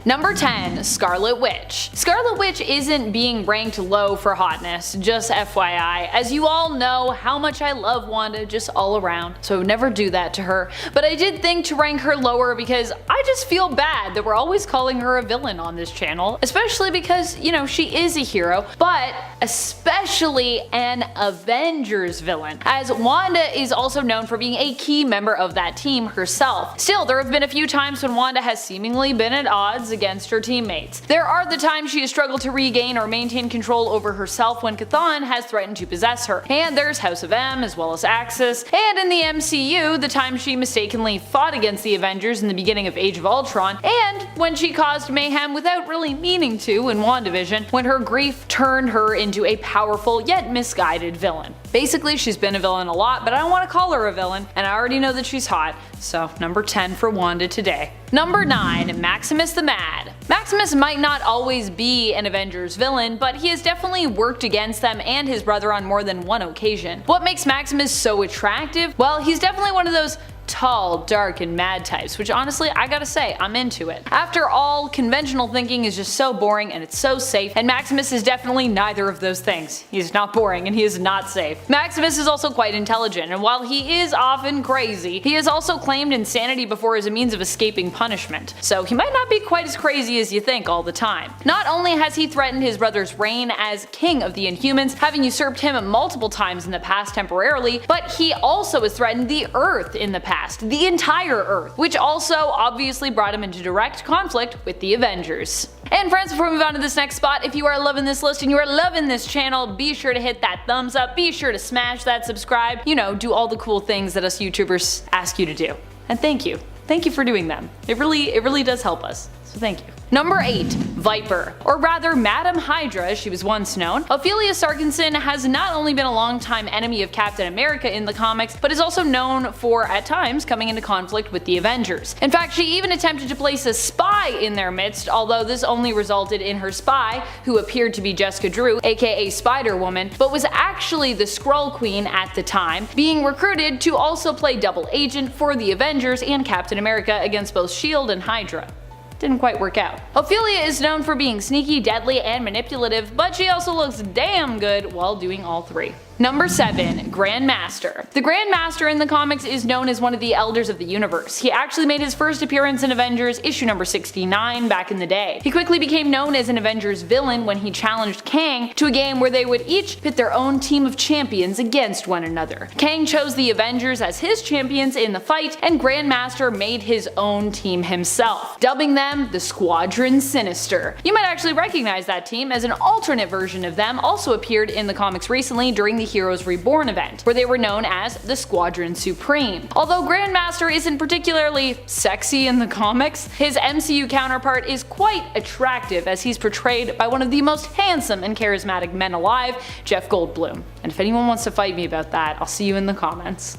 Number 10. Scarlet Witch. Scarlet Witch isn't being ranked low for hotness, just FYI, as you all know how much I love Wanda just all around, so I would never do that to her, but I did think to rank her lower because I just feel bad that we're always calling her a villain on this channel, especially because, you know, she is a hero, but especially an Avengers villain, as Wanda is also known for being a key member of that team herself. Still, there have been a few times when Wanda has seemingly been at odds against her teammates. There are the times she has struggled to regain or maintain control over herself when Chthon has threatened to possess her, and there's House of M as well as Axis, and in the MCU, the time she mistakenly fought against the Avengers in the beginning of Age of Ultron, and when she caused mayhem without really meaning to in WandaVision, when her grief turned her into a powerful yet misguided villain. Basically, she's been a villain a lot, but I don't want to call her a villain, and I already know that she's hot, so number 10 for Wanda today. Number 9. Maximus the Mad. Maximus might not always be an Avengers villain, but he has definitely worked against them and his brother on more than one occasion. What makes Maximus so attractive? Well, he's definitely one of those tall, dark, and mad types, which honestly, I gotta say, I'm into it. After all, conventional thinking is just so boring and it's so safe, and Maximus is definitely neither of those things. He is not boring and he is not safe. Maximus is also quite intelligent, and while he is often crazy, he has also claimed insanity before as a means of escaping punishment, so he might not be quite as crazy as you think all the time. Not only has he threatened his brother's reign as king of the Inhumans, having usurped him multiple times in the past temporarily, but he also has threatened the Earth in the past. The entire Earth, which also obviously brought him into direct conflict with the Avengers. And friends, before we move on to this next spot, if you are loving this list and you are loving this channel, be sure to hit that thumbs up, be sure to smash that subscribe, you know, do all the cool things that us YouTubers ask you to do. And thank you. Thank you for doing them. It really does help us. So thank you. Number 8. Viper, or rather Madam Hydra as she was once known. Ophelia Sarkinson has not only been a longtime enemy of Captain America in the comics, but is also known for, at times, coming into conflict with the Avengers. In fact, she even attempted to place a spy in their midst, although this only resulted in her spy, who appeared to be Jessica Drew, aka Spider-Woman, but was actually the Skrull Queen at the time, being recruited to also play double agent for the Avengers and Captain America against both S.H.I.E.L.D. and Hydra. Didn't quite work out. Ophelia is known for being sneaky, deadly, and manipulative, but she also looks damn good while doing all three. Number 7. Grandmaster. The Grandmaster in the comics is known as one of the Elders of the Universe. He actually made his first appearance in Avengers issue number 69 back in the day. He quickly became known as an Avengers villain when he challenged Kang to a game where they would each pit their own team of champions against one another. Kang chose the Avengers as his champions in the fight, and Grandmaster made his own team himself, dubbing them the Squadron Sinister. You might actually recognize that team, as an alternate version of them also appeared in the comics recently during the Heroes Reborn event, where they were known as the Squadron Supreme. Although Grandmaster isn't particularly sexy in the comics, his MCU counterpart is quite attractive, as he's portrayed by one of the most handsome and charismatic men alive, Jeff Goldblum. And if anyone wants to fight me about that, I'll see you in the comments.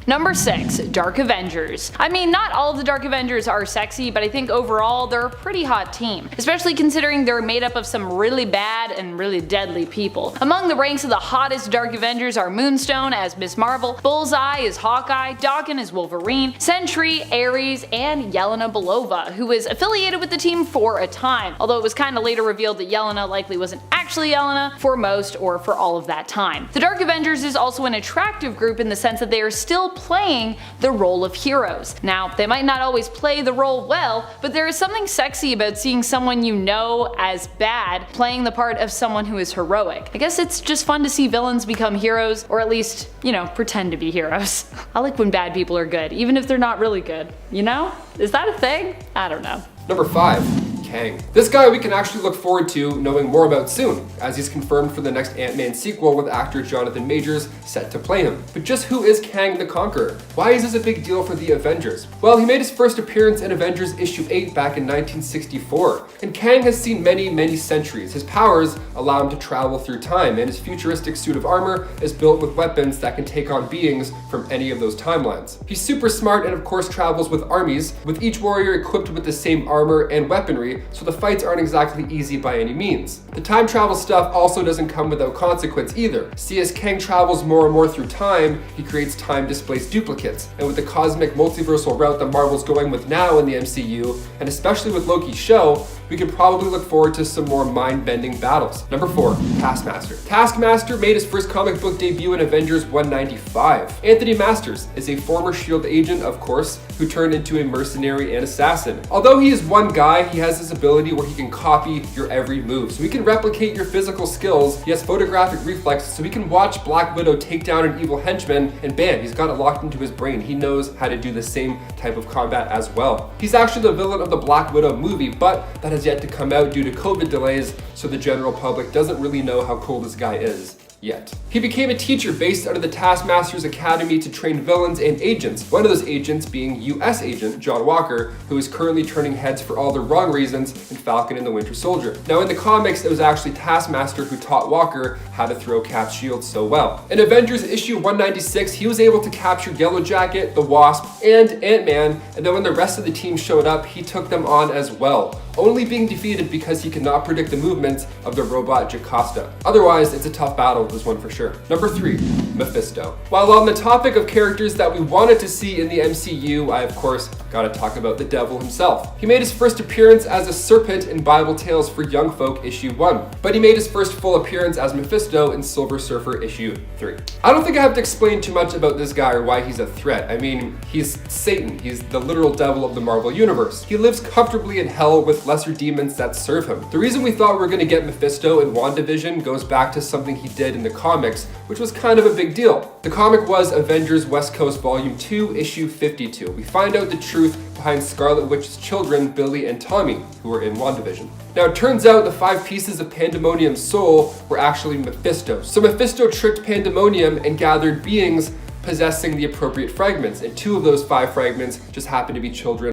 Number 6. Dark Avengers. I mean, not all of the Dark Avengers are sexy, but I think overall they're a pretty hot team, especially considering they're made up of some really bad and really deadly people. Among the ranks of the hottest Dark Avengers are Moonstone as Ms. Marvel, Bullseye as Hawkeye, Daken as Wolverine, Sentry, Ares, and Yelena Belova, who was affiliated with the team for a time, although it was kinda later revealed that Yelena likely wasn't actually Yelena for most or for all of that time. The Dark Avengers is also an attractive group in the sense that they are still playing the role of heroes. Now, they might not always play the role well, but there is something sexy about seeing someone you know as bad playing the part of someone who is heroic. I guess it's just fun to see villains become heroes, or at least, you know, pretend to be heroes. I like when bad people are good, even if they're not really good. You know? Is that a thing? I don't know. Number 5. Kang. This guy we can actually look forward to knowing more about soon, as he's confirmed for the next Ant-Man sequel with actor Jonathan Majors set to play him. But just who is Kang the Conqueror? Why is this a big deal for the Avengers? Well, he made his first appearance in Avengers issue 8 back in 1964, and Kang has seen many centuries. His powers allow him to travel through time, and his futuristic suit of armor is built with weapons that can take on beings from any of those timelines. He's super smart and of course travels with armies, with each warrior equipped with the same armor and weaponry, quickly, so the fights aren't exactly easy by any means. The time travel stuff also doesn't come without consequence either. See, as Kang travels more and more through time, he creates time-displaced duplicates, and with the cosmic multiversal route that Marvel's going with now in the MCU, and especially with Loki's show, we could probably look forward to some more mind-bending battles. Number 4, Taskmaster. Taskmaster made his first comic book debut in Avengers 195. Anthony Masters is a former S.H.I.E.L.D. agent, of course, who turned into a mercenary and assassin. Although he is one guy, he has this ability where he can copy your every move. So he can replicate your physical skills. He has photographic reflexes, so he can watch Black Widow take down an evil henchman, and bam, he's got it locked into his brain. He knows how to do the same type of combat as well. He's actually the villain of the Black Widow movie, but that has yet to come out due to COVID delays, so the general public doesn't really know how cool this guy is yet. He became a teacher based out of the Taskmaster's Academy to train villains and agents, one of those agents being US agent John Walker, who is currently turning heads for all the wrong reasons in Falcon and the Winter Soldier. Now in the comics, it was actually Taskmaster who taught Walker how to throw Cap's shield so well. In Avengers issue 196, he was able to capture Yellow Jacket, the Wasp, and Ant-Man, and then when the rest of the team showed up, he took them on as well, only being defeated because he could not predict the movements of the robot Jocasta. Otherwise, it's a tough battle, this one for sure. Number 3, Mephisto. While on the topic of characters that we wanted to see in the MCU, I of course gotta talk about the devil himself. He made his first appearance as a serpent in Bible Tales for Young Folk issue 1, but he made his first full appearance as Mephisto in Silver Surfer issue 3. I don't think I have to explain too much about this guy or why he's a threat. I mean, he's Satan. He's the literal devil of the Marvel Universe. He lives comfortably in hell with lesser demons that serve him. The reason we thought we were gonna get Mephisto in WandaVision goes back to something he did in the comics, which was kind of a big deal. The comic was Avengers West Coast Volume 2, issue 52. We find out the truth behind Scarlet Witch's children, Billy and Tommy, who were in WandaVision. Now it turns out the 5 pieces of Pandemonium's soul were actually Mephisto. So Mephisto tricked Pandemonium and gathered beings possessing the appropriate fragments, and 2 of those 5 fragments just happened to be children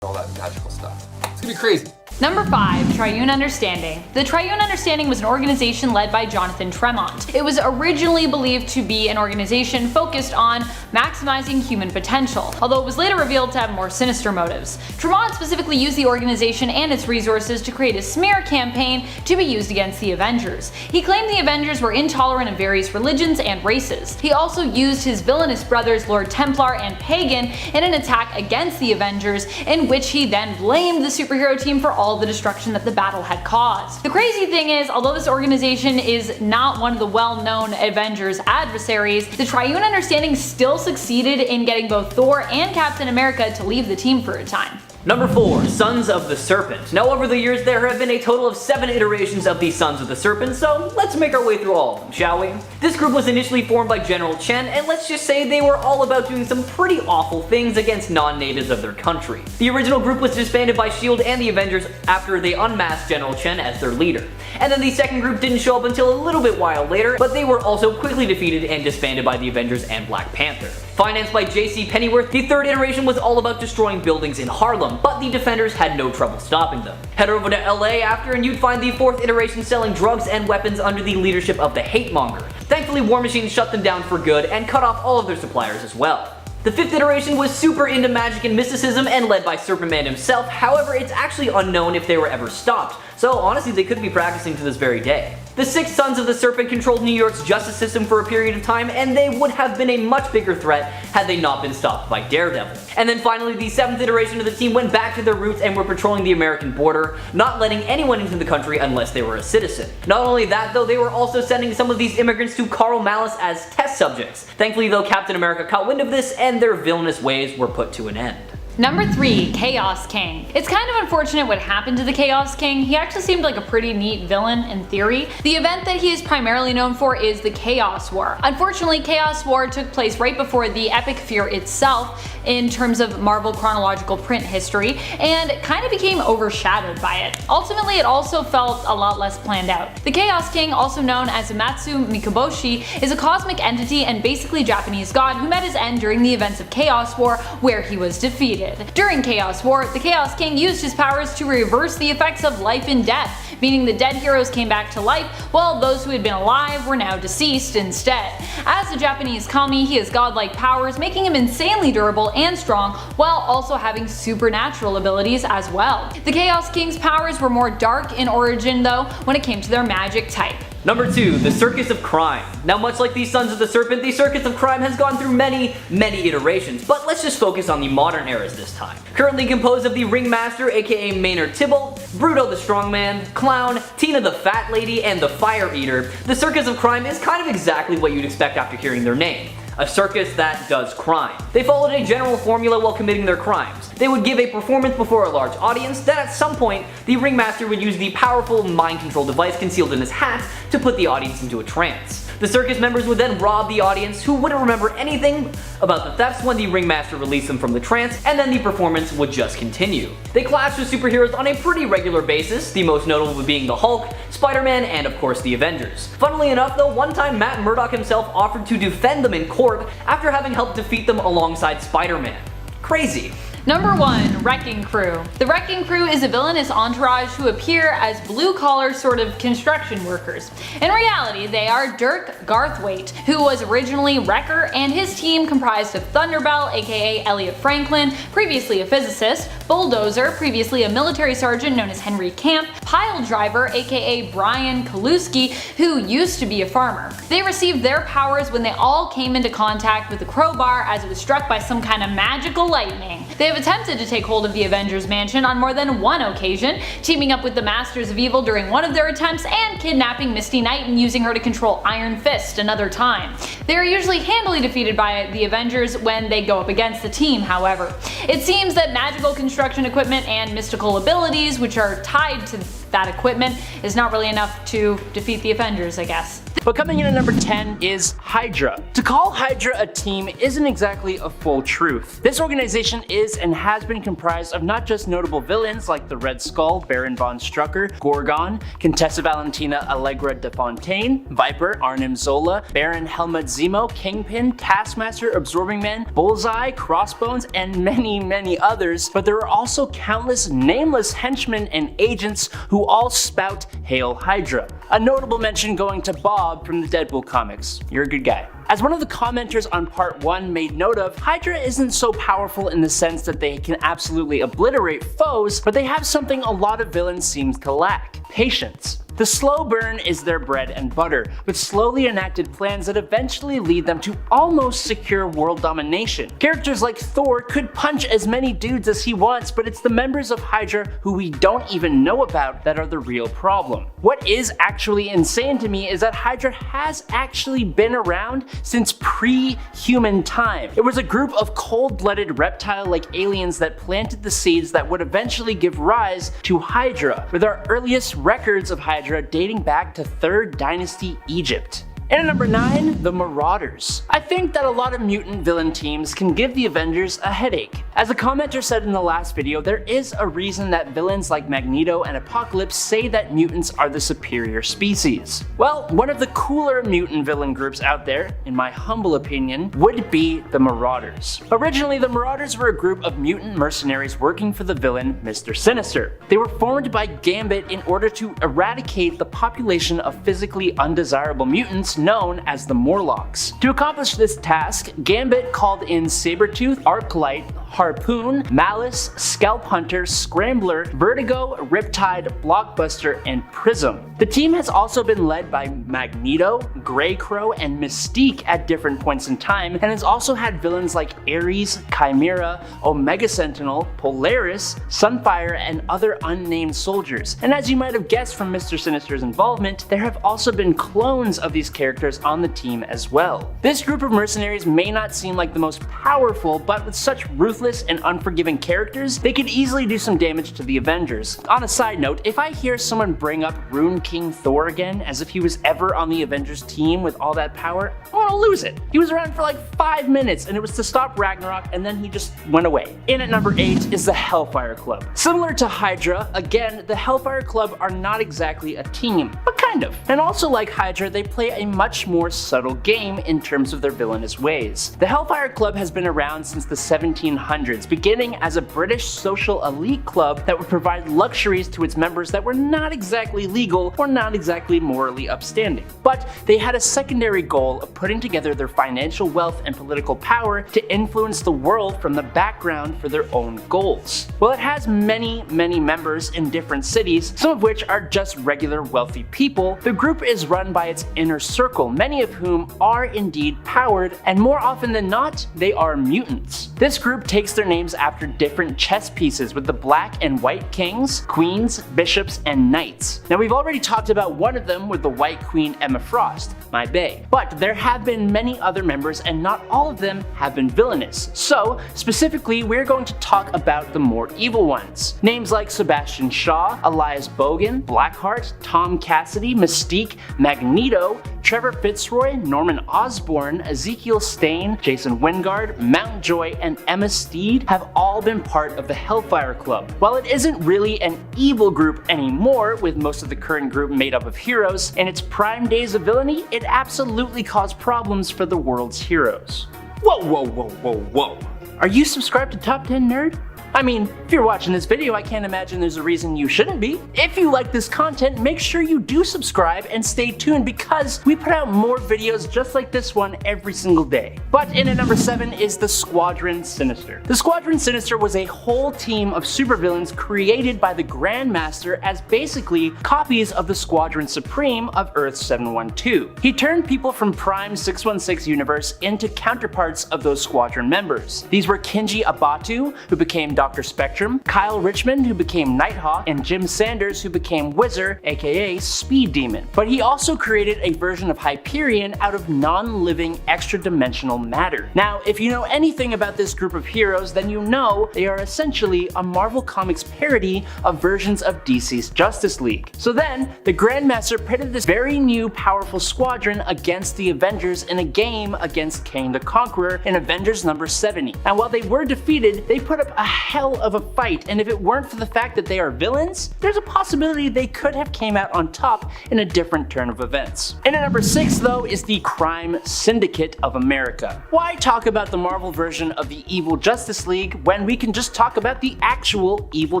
magical stuff. It's gonna be crazy. Number 5. Triune Understanding. The Triune Understanding was an organization led by Jonathan Tremont. It was originally believed to be an organization focused on maximizing human potential, although it was later revealed to have more sinister motives. Tremont specifically used the organization and its resources to create a smear campaign to be used against the Avengers. He claimed the Avengers were intolerant of various religions and races. He also used his villainous brothers Lord Templar and Pagan in an attack against the Avengers, in which he then blamed the superhero team for all the destruction that the battle had caused. The crazy thing is, although this organization is not one of the well-known Avengers adversaries, the Triune Understanding still succeeded in getting both Thor and Captain America to leave the team for a time. Number 4. Sons of the Serpent. Now over the years there have been a total of 7 iterations of the Sons of the Serpent, so let's make our way through all of them, shall we? This group was initially formed by General Chen, and let's just say they were all about doing some pretty awful things against non-natives of their country. The original group was disbanded by S.H.I.E.L.D. and the Avengers after they unmasked General Chen as their leader. And then the second group didn't show up until a little bit while later, but they were also quickly defeated and disbanded by the Avengers and Black Panther. Financed by J.C. Pennyworth, the third iteration was all about destroying buildings in Harlem, but the Defenders had no trouble stopping them. Head over to LA after and you'd find the fourth iteration selling drugs and weapons under the leadership of the Hate Monger. Thankfully, War Machine shut them down for good and cut off all of their suppliers as well. The fifth iteration was super into magic and mysticism and led by Serpent Man himself, however it's actually unknown if they were ever stopped, so honestly they could be practicing to this very day. The six Sons of the Serpent controlled New York's justice system for a period of time, and they would have been a much bigger threat had they not been stopped by Daredevil. And then finally, the seventh iteration of the team went back to their roots and were patrolling the American border, not letting anyone into the country unless they were a citizen. Not only that though, they were also sending some of these immigrants to Carl Malice as test subjects. Thankfully though, Captain America caught wind of this and their villainous ways were put to an end. Number 3. Chaos King. It's kind of unfortunate what happened to the Chaos King. He actually seemed like a pretty neat villain in theory. The event that he is primarily known for is the Chaos War. Unfortunately, Chaos War took place right before the Epic Fear itself in terms of Marvel chronological print history, and kind of became overshadowed by it. Ultimately, it also felt a lot less planned out. The Chaos King, also known as Amatsu Mikoboshi, is a cosmic entity and basically Japanese god who met his end during the events of Chaos War, where he was defeated. During Chaos War, the Chaos King used his powers to reverse the effects of life and death, meaning the dead heroes came back to life, while those who had been alive were now deceased instead. As a Japanese kami, he has godlike powers, making him insanely durable and strong, while also having supernatural abilities as well. The Chaos King's powers were more dark in origin though, when it came to their magic type. Number 2. The Circus of Crime. Now much like the Sons of the Serpent, the Circus of Crime has gone through many iterations, but let's just focus on the modern eras this time. Currently composed of the Ringmaster aka Maynard Tybalt, Bruto the Strongman, Clown, Tina the Fat Lady, and the Fire Eater, the Circus of Crime is kind of exactly what you'd expect after hearing their name. A circus that does crime. They followed a general formula while committing their crimes. They would give a performance before a large audience, then at some point, the Ringmaster would use the powerful mind control device concealed in his hat to put the audience into a trance. The circus members would then rob the audience, who wouldn't remember anything about the thefts when the Ringmaster released them from the trance, and then the performance would just continue. They clashed with superheroes on a pretty regular basis, the most notable being the Hulk, Spider-Man, and of course the Avengers. Funnily enough though, one time Matt Murdock himself offered to defend them in court after having helped defeat them alongside Spider-Man. Crazy. Number 1. Wrecking Crew. The Wrecking Crew is a villainous entourage who appear as blue-collar sort of construction workers. In reality, they are Dirk Garthwaite, who was originally Wrecker, and his team comprised of Thunderbell, aka Elliot Franklin, previously a physicist, Bulldozer, previously a military sergeant known as Henry Camp, Pile Driver, aka Brian Kaluski, who used to be a farmer. They received their powers when they all came into contact with the crowbar as it was struck by some kind of magical lightning. They have attempted to take hold of the Avengers Mansion on more than one occasion, teaming up with the Masters of Evil during one of their attempts and kidnapping Misty Knight and using her to control Iron Fist another time. They are usually handily defeated by the Avengers when they go up against the team, however. It seems that magical construction equipment and mystical abilities which are tied to that equipment is not really enough to defeat the Avengers, I guess. But coming in at number 10 is Hydra. To call Hydra a team isn't exactly a full truth. This organization is and has been comprised of not just notable villains like the Red Skull, Baron von Strucker, Gorgon, Contessa Valentina Allegra de Fontaine, Viper, Arnim Zola, Baron Helmut Zemo, Kingpin, Taskmaster, Absorbing Man, Bullseye, Crossbones, and many others, but there are also countless nameless henchmen and agents who all spout Hail Hydra. A notable mention going to Bob from the Deadpool comics. You're a good guy. As one of the commenters on part 1 made note of, Hydra isn't so powerful in the sense that they can absolutely obliterate foes, but they have something a lot of villains seem to lack: patience. The slow burn is their bread and butter, with slowly enacted plans that eventually lead them to almost secure world domination. Characters like Thor could punch as many dudes as he wants, but it's the members of Hydra who we don't even know about that are the real problem. What is actually insane to me is that Hydra has actually been around since pre-human time. It was a group of cold-blooded reptile-like aliens that planted the seeds that would eventually give rise to Hydra, with our earliest records of Hydra dating back to 3rd Dynasty Egypt. And at number 9, the Marauders. I think that a lot of mutant villain teams can give the Avengers a headache. As a commenter said in the last video, there is a reason that villains like Magneto and Apocalypse say that mutants are the superior species. Well, one of the cooler mutant villain groups out there, in my humble opinion, would be the Marauders. Originally, the Marauders were a group of mutant mercenaries working for the villain Mr. Sinister. They were formed by Gambit in order to eradicate the population of physically undesirable mutants known as the Morlocks. To accomplish this task, Gambit called in Sabertooth, Arclight, Harpoon, Malice, Scalp Hunter, Scrambler, Vertigo, Riptide, Blockbuster, and Prism. The team has also been led by Magneto, Grey Crow, and Mystique at different points in time, and has also had villains like Ares, Chimera, Omega Sentinel, Polaris, Sunfire, and other unnamed soldiers. And as you might have guessed from Mr. Sinister's involvement, there have also been clones of these characters on the team as well. This group of mercenaries may not seem like the most powerful, but with such ruthless and unforgiving characters, they could easily do some damage to the Avengers. On a side note, if I hear someone bring up Rune King Thor again as if he was ever on the Avengers team with all that power, I want to lose it. He was around for like 5 minutes and it was to stop Ragnarok, and then he just went away. In at number 8 is the Hellfire Club. Similar to Hydra, again, the Hellfire Club are not exactly a team, but kind of. And also like Hydra, they play a much more subtle game in terms of their villainous ways. The Hellfire Club has been around since the 1700s, beginning as a British social elite club that would provide luxuries to its members that were not exactly legal or not exactly morally upstanding. But they had a secondary goal of putting together their financial wealth and political power to influence the world from the background for their own goals. While it has many members in different cities, some of which are just regular wealthy people, the group is run by its inner circle, many of whom are indeed powered, and more often than not, they are mutants. This group takes their names after different chess pieces with the black and white kings, queens, bishops, and knights. Now we've already talked about one of them with the White Queen Emma Frost, my bae. But there have been many other members and not all of them have been villainous. So specifically, we're going to talk about the more evil ones. Names like Sebastian Shaw, Elias Bogan, Blackheart, Tom Cassidy, Mystique, Magneto, Trevor Fitzroy, Norman Osborn, Ezekiel Stain, Jason Wingard, Mountjoy, and Emma Steed have all been part of the Hellfire Club. While it isn't really an evil group anymore, with most of the current group made up of heroes, in its prime days of villainy, it absolutely caused problems for the world's heroes. Whoa. Are you subscribed to Top 10 Nerd? I mean, if you're watching this video, I can't imagine there's a reason you shouldn't be. If you like this content, make sure you do subscribe and stay tuned because we put out more videos just like this one every single day. But in at number 7 is the Squadron Sinister. The Squadron Sinister was a whole team of supervillains created by the Grandmaster as basically copies of the Squadron Supreme of Earth 712. He turned people from Prime 616 universe into counterparts of those squadron members. These were Kinji Abatu, who became Dr. Spectrum, Kyle Richmond, who became Nighthawk, and Jim Sanders, who became Whizzer, aka Speed Demon. But he also created a version of Hyperion out of non-living extra-dimensional matter. Now, if you know anything about this group of heroes, then you know they are essentially a Marvel Comics parody of versions of DC's Justice League. So then, the Grandmaster pitted this very new powerful squadron against the Avengers in a game against Kang the Conqueror in Avengers number 70. And while they were defeated, they put up a hell of a fight, and if it weren't for the fact that they are villains, there's a possibility they could have came out on top in a different turn of events. And at number 6 though is the Crime Syndicate of America. Why talk about the Marvel version of the evil Justice League when we can just talk about the actual evil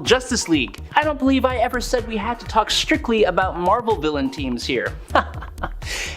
Justice League? I don't believe I ever said we had to talk strictly about Marvel villain teams here.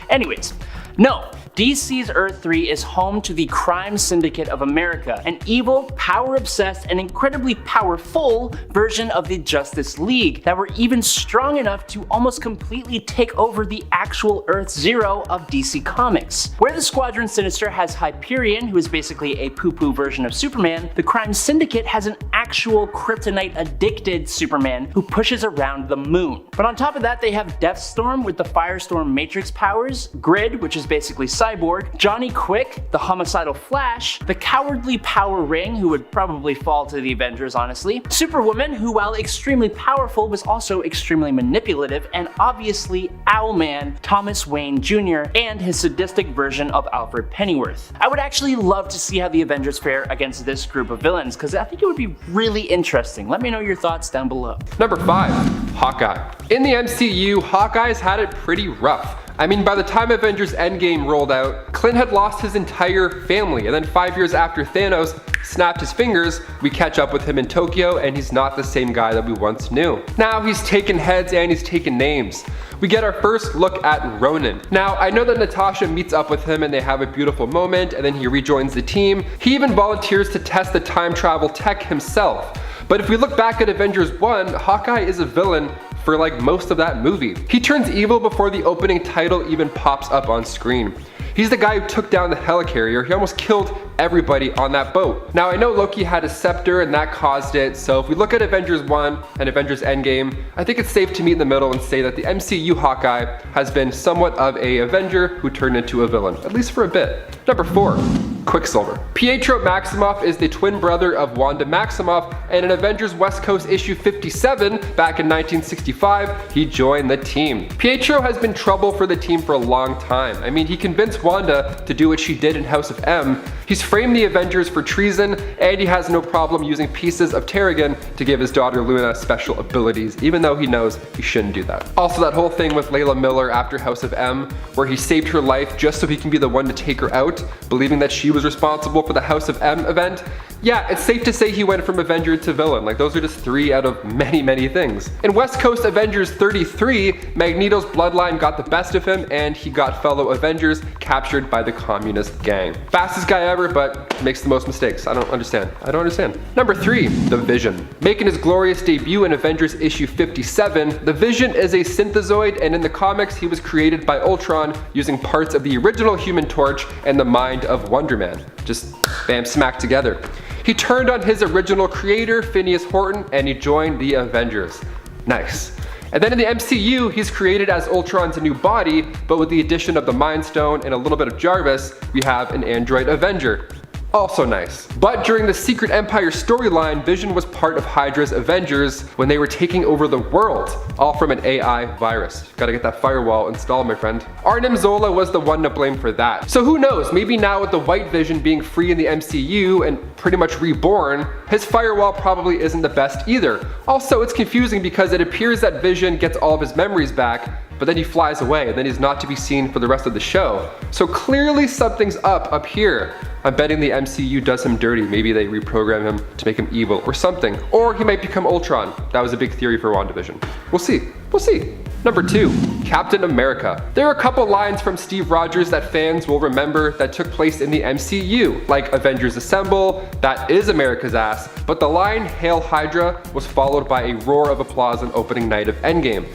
Anyways, no. DC's Earth 3 is home to the Crime Syndicate of America, an evil, power-obsessed, and incredibly powerful version of the Justice League that were even strong enough to almost completely take over the actual Earth Zero of DC Comics. Where the Squadron Sinister has Hyperion, who is basically a poo-poo version of Superman, the Crime Syndicate has an actual kryptonite-addicted Superman who pushes around the moon. But on top of that, they have Deathstorm with the Firestorm Matrix powers, Grid, which is basically Cyborg, Johnny Quick, the homicidal Flash, the cowardly Power Ring, who would probably fall to the Avengers honestly, Superwoman, who while extremely powerful was also extremely manipulative, and obviously Owlman, Thomas Wayne Jr., and his sadistic version of Alfred Pennyworth. I would actually love to see how the Avengers fare against this group of villains, because I think it would be really interesting. Let me know your thoughts down below. Number 5, Hawkeye. In the MCU, Hawkeye's had it pretty rough. I mean, by the time Avengers Endgame rolled out, Clint had lost his entire family, and then 5 years after Thanos snapped his fingers, we catch up with him in Tokyo, and he's not the same guy that we once knew. Now he's taken heads and he's taken names. We get our first look at Ronan. Now, I know that Natasha meets up with him and they have a beautiful moment, and then he rejoins the team. He even volunteers to test the time travel tech himself. But if we look back at Avengers 1, Hawkeye is a villain for like most of that movie. He turns evil before the opening title even pops up on screen. He's the guy who took down the helicarrier. He almost killed everybody on that boat. Now I know Loki had a scepter and that caused it, so if we look at Avengers 1 and Avengers Endgame, I think it's safe to meet in the middle and say that the MCU Hawkeye has been somewhat of a Avenger who turned into a villain, at least for a bit. Number 4. Quicksilver. Pietro Maximoff is the twin brother of Wanda Maximoff, and in Avengers West Coast issue 57 back in 1965, he joined the team. Pietro has been trouble for the team for a long time. I mean, he convinced Wanda to do what she did in House of M. He's framed the Avengers for treason, and he has no problem using pieces of Terrigen to give his daughter Luna special abilities, even though he knows he shouldn't do that. Also, that whole thing with Layla Miller after House of M, where he saved her life just so he can be the one to take her out, believing that she was responsible for the House of M event. Yeah, it's safe to say he went from Avenger to villain. Like, those are just 3 out of many, many things. In West Coast Avengers 33, Magneto's bloodline got the best of him, and he got fellow Avengers captured by the communist gang. Fastest guy ever, but makes the most mistakes. I don't understand. Number 3, the Vision. Making his glorious debut in Avengers issue 57, the Vision is a synthezoid, and in the comics, he was created by Ultron using parts of the original Human Torch and the mind of Wonder Man. Just bam, smack together. He turned on his original creator, Phineas Horton, and he joined the Avengers. Nice. And then in the MCU, he's created as Ultron's new body, but with the addition of the Mind Stone and a little bit of Jarvis, we have an android Avenger. Also nice. But during the Secret Empire storyline, Vision was part of Hydra's Avengers when they were taking over the world, all from an AI virus. Gotta get that firewall installed, my friend. Arnim Zola was the one to blame for that. So who knows, maybe now with the White Vision being free in the MCU and pretty much reborn, his firewall probably isn't the best either. Also, it's confusing because it appears that Vision gets all of his memories back, but then he flies away and then he's not to be seen for the rest of the show. So clearly something's up here. I'm betting the MCU does him dirty. Maybe they reprogram him to make him evil or something. Or he might become Ultron. That was a big theory for WandaVision. We'll see. Number 2, Captain America. There are a couple lines from Steve Rogers that fans will remember that took place in the MCU, like Avengers Assemble, that is America's ass, but the line Hail Hydra was followed by a roar of applause on opening night of Endgame.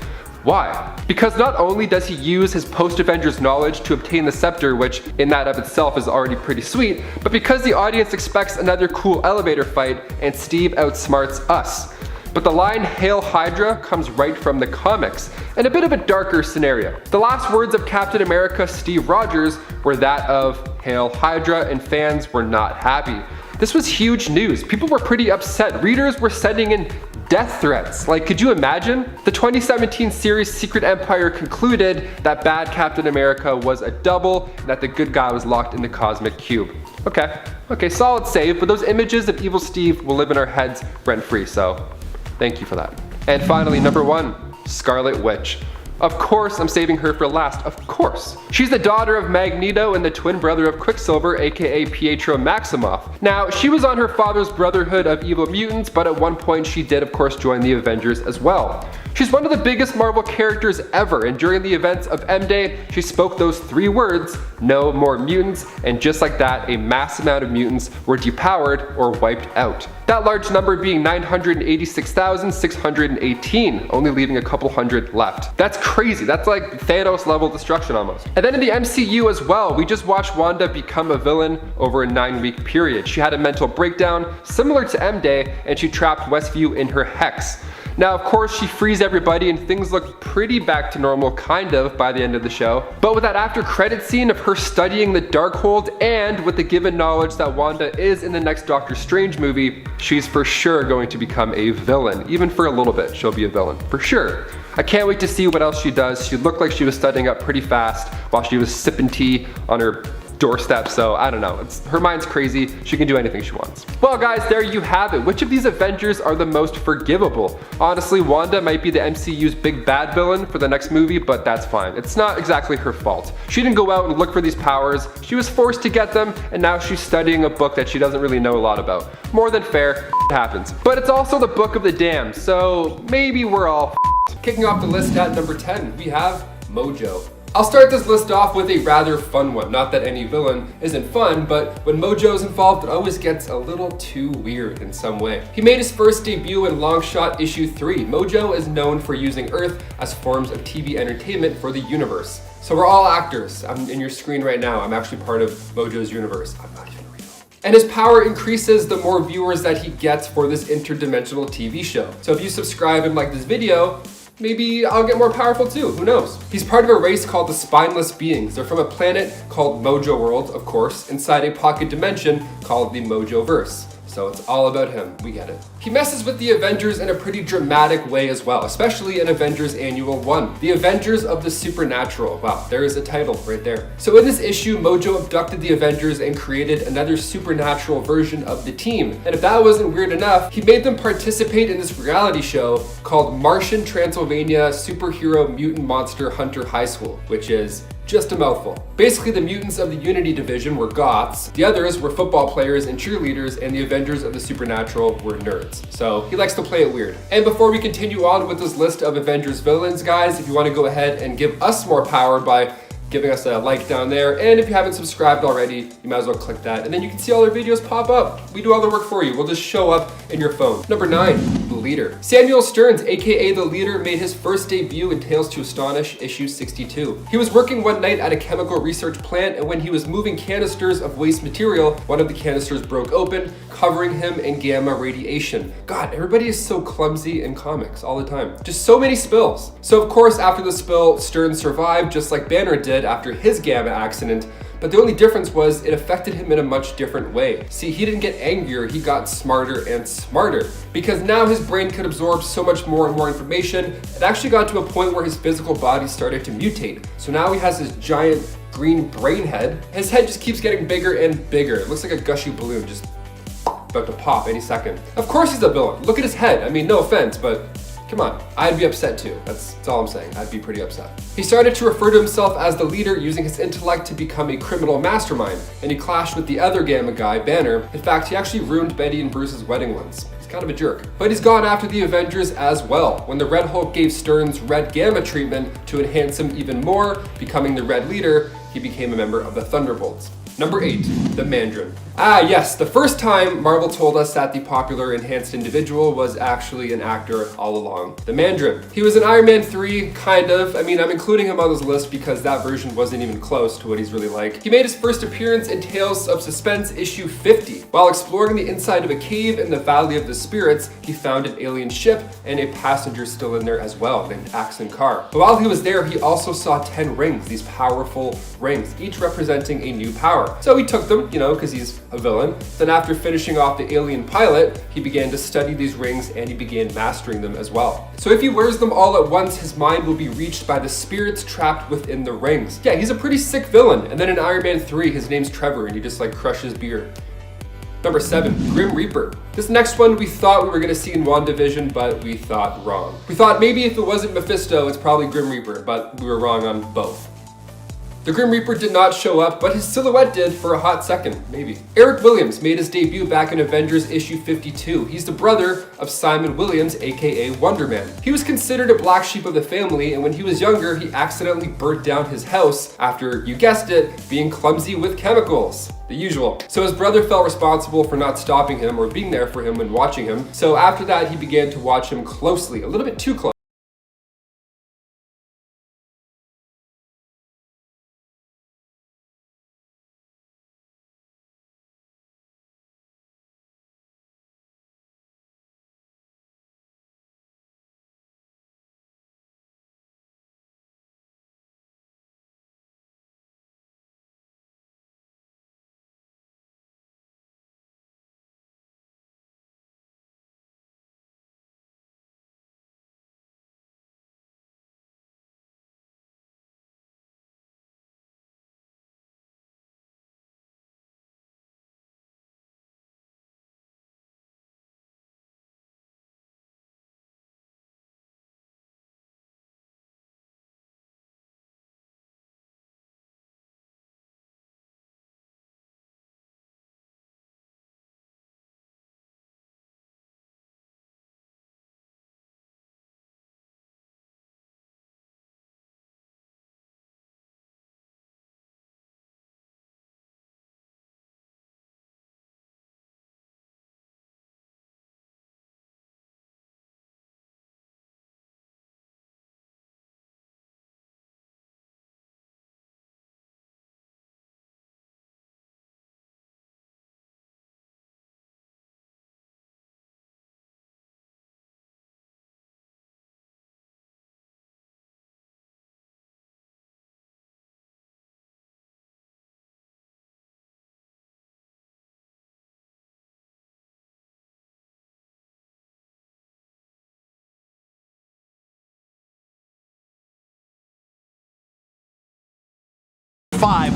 Why? Because not only does he use his post-Avengers knowledge to obtain the scepter, which in that of itself is already pretty sweet, but because the audience expects another cool elevator fight and Steve outsmarts us. But the line "Hail Hydra" comes right from the comics, and a bit of a darker scenario. The last words of Captain America Steve Rogers were that of "Hail Hydra," and fans were not happy. This was huge news. People were pretty upset. Readers were sending in death threats. Like, could you imagine? The 2017 series Secret Empire concluded that bad Captain America was a double and that the good guy was locked in the cosmic cube. Okay, solid save, but those images of evil Steve will live in our heads rent-free, so thank you for that. And finally, number 1, Scarlet Witch. Of course, I'm saving her for last, of course. She's the daughter of Magneto and the twin brother of Quicksilver, aka Pietro Maximoff. Now, she was on her father's Brotherhood of Evil Mutants, but at one point she did of course join the Avengers as well. She's one of the biggest Marvel characters ever, and during the events of M-Day, she spoke those 3 words, "No more mutants," and just like that, a mass amount of mutants were depowered or wiped out. That large number being 986,618, only leaving a couple hundred left. That's crazy, that's like Thanos level destruction almost. And then in the MCU as well, we just watched Wanda become a villain over a 9-week period. She had a mental breakdown similar to M-Day, and she trapped Westview in her hex. Now, of course, she frees everybody and things look pretty back to normal, kind of, by the end of the show. But with that after credit scene of her studying the Darkhold, and with the given knowledge that Wanda is in the next Doctor Strange movie, she's for sure going to become a villain. Even for a little bit, she'll be a villain, for sure. I can't wait to see what else she does. She looked like she was studying up pretty fast while she was sipping tea on her doorstep, so I don't know. Her mind's crazy. She can do anything she wants. Well guys, there you have it. Which of these Avengers are the most forgivable? Honestly, Wanda might be the MCU's big bad villain for the next movie, but that's fine. It's not exactly her fault. She didn't go out and look for these powers. She was forced to get them, and now she's studying a book that she doesn't really know a lot about. More than fair, it happens. But it's also the Book of the Damned, so maybe we're all Kicking off the list at number 10, we have Mojo. I'll start this list off with a rather fun one. Not that any villain isn't fun, but when Mojo's involved, it always gets a little too weird in some way. He made his first debut in Longshot issue 3. Mojo is known for using Earth as forms of TV entertainment for the universe. So we're all actors. I'm in your screen right now. I'm actually part of Mojo's universe. I'm not even real. And his power increases the more viewers that he gets for this interdimensional TV show. So if you subscribe and like this video, maybe I'll get more powerful too, who knows? He's part of a race called the Spineless Beings. They're from a planet called Mojo World, of course, inside a pocket dimension called the Mojoverse. So it's all about him, we get it. He messes with the Avengers in a pretty dramatic way as well, especially in Avengers Annual 1. The Avengers of the Supernatural. Wow, there is a title right there. So in this issue, Mojo abducted the Avengers and created another supernatural version of the team. And if that wasn't weird enough, he made them participate in this reality show called Martian Transylvania Superhero Mutant Monster Hunter High School, which is just a mouthful. Basically, the mutants of the Unity Division were goths, the others were football players and cheerleaders, and the Avengers of the Supernatural were nerds. So he likes to play it weird. And before we continue on with this list of Avengers villains, guys, if you want to go ahead and give us more power by giving us a like down there, and if you haven't subscribed already, you might as well click that, and then you can see all our videos pop up. We do all the work for you. We'll just show up in your phone. Number 9, the Leader. Samuel Stearns, aka the Leader, made his first debut in Tales to Astonish issue 62. He was working one night at a chemical research plant, and when he was moving canisters of waste material, one of the canisters broke open, covering him in gamma radiation. God, everybody is so clumsy in comics all the time. Just so many spills. So of course, after the spill, Stearns survived just like Banner did after his gamma accident, but the only difference was it affected him in a much different way. See, he didn't get angrier, he got smarter and smarter, because now his brain could absorb so much more and more information. It actually got to a point where his physical body started to mutate. So now he has this giant green brain head. His head just keeps getting bigger and bigger. It looks like a gushy balloon, just about to pop any second. Of course he's a villain. Look at his head. I mean, no offense, but come on, I'd be upset too. That's all I'm saying. I'd be pretty upset. He started to refer to himself as the Leader, using his intellect to become a criminal mastermind, and he clashed with the other Gamma guy, Banner. In fact, he actually ruined Betty and Bruce's wedding once. He's kind of a jerk. But he's gone after the Avengers as well. When the Red Hulk gave Stearns red gamma treatment to enhance him even more, becoming the Red Leader, he became a member of the Thunderbolts. Number 8, the Mandarin. Ah yes, the first time Marvel told us that the popular enhanced individual was actually an actor all along. The Mandarin. He was in Iron Man 3, kind of. I mean, I'm including him on this list because that version wasn't even close to what he's really like. He made his first appearance in Tales of Suspense issue 50. While exploring the inside of a cave in the Valley of the Spirits, he found an alien ship and a passenger still in there as well, named Axon Carr. But while he was there, he also saw 10 rings, these powerful rings, each representing a new power. So he took them, because he's a villain. Then after finishing off the alien pilot, he began to study these rings and he began mastering them as well. So if he wears them all at once, his mind will be reached by the spirits trapped within the rings. Yeah, he's a pretty sick villain. And then in Iron Man 3, his name's Trevor and he just crushes beer. Number 7, Grim Reaper. This next one we thought we were going to see in WandaVision, but we thought wrong. We thought maybe if it wasn't Mephisto, it's probably Grim Reaper, but we were wrong on both. The Grim Reaper did not show up, but his silhouette did for a hot second, maybe. Eric Williams made his debut back in Avengers issue 52. He's the brother of Simon Williams, aka Wonder Man. He was considered a black sheep of the family, and when he was younger, he accidentally burnt down his house after, you guessed it, being clumsy with chemicals. The usual. So his brother felt responsible for not stopping him or being there for him when watching him. So after that, he began to watch him closely, a little bit too close.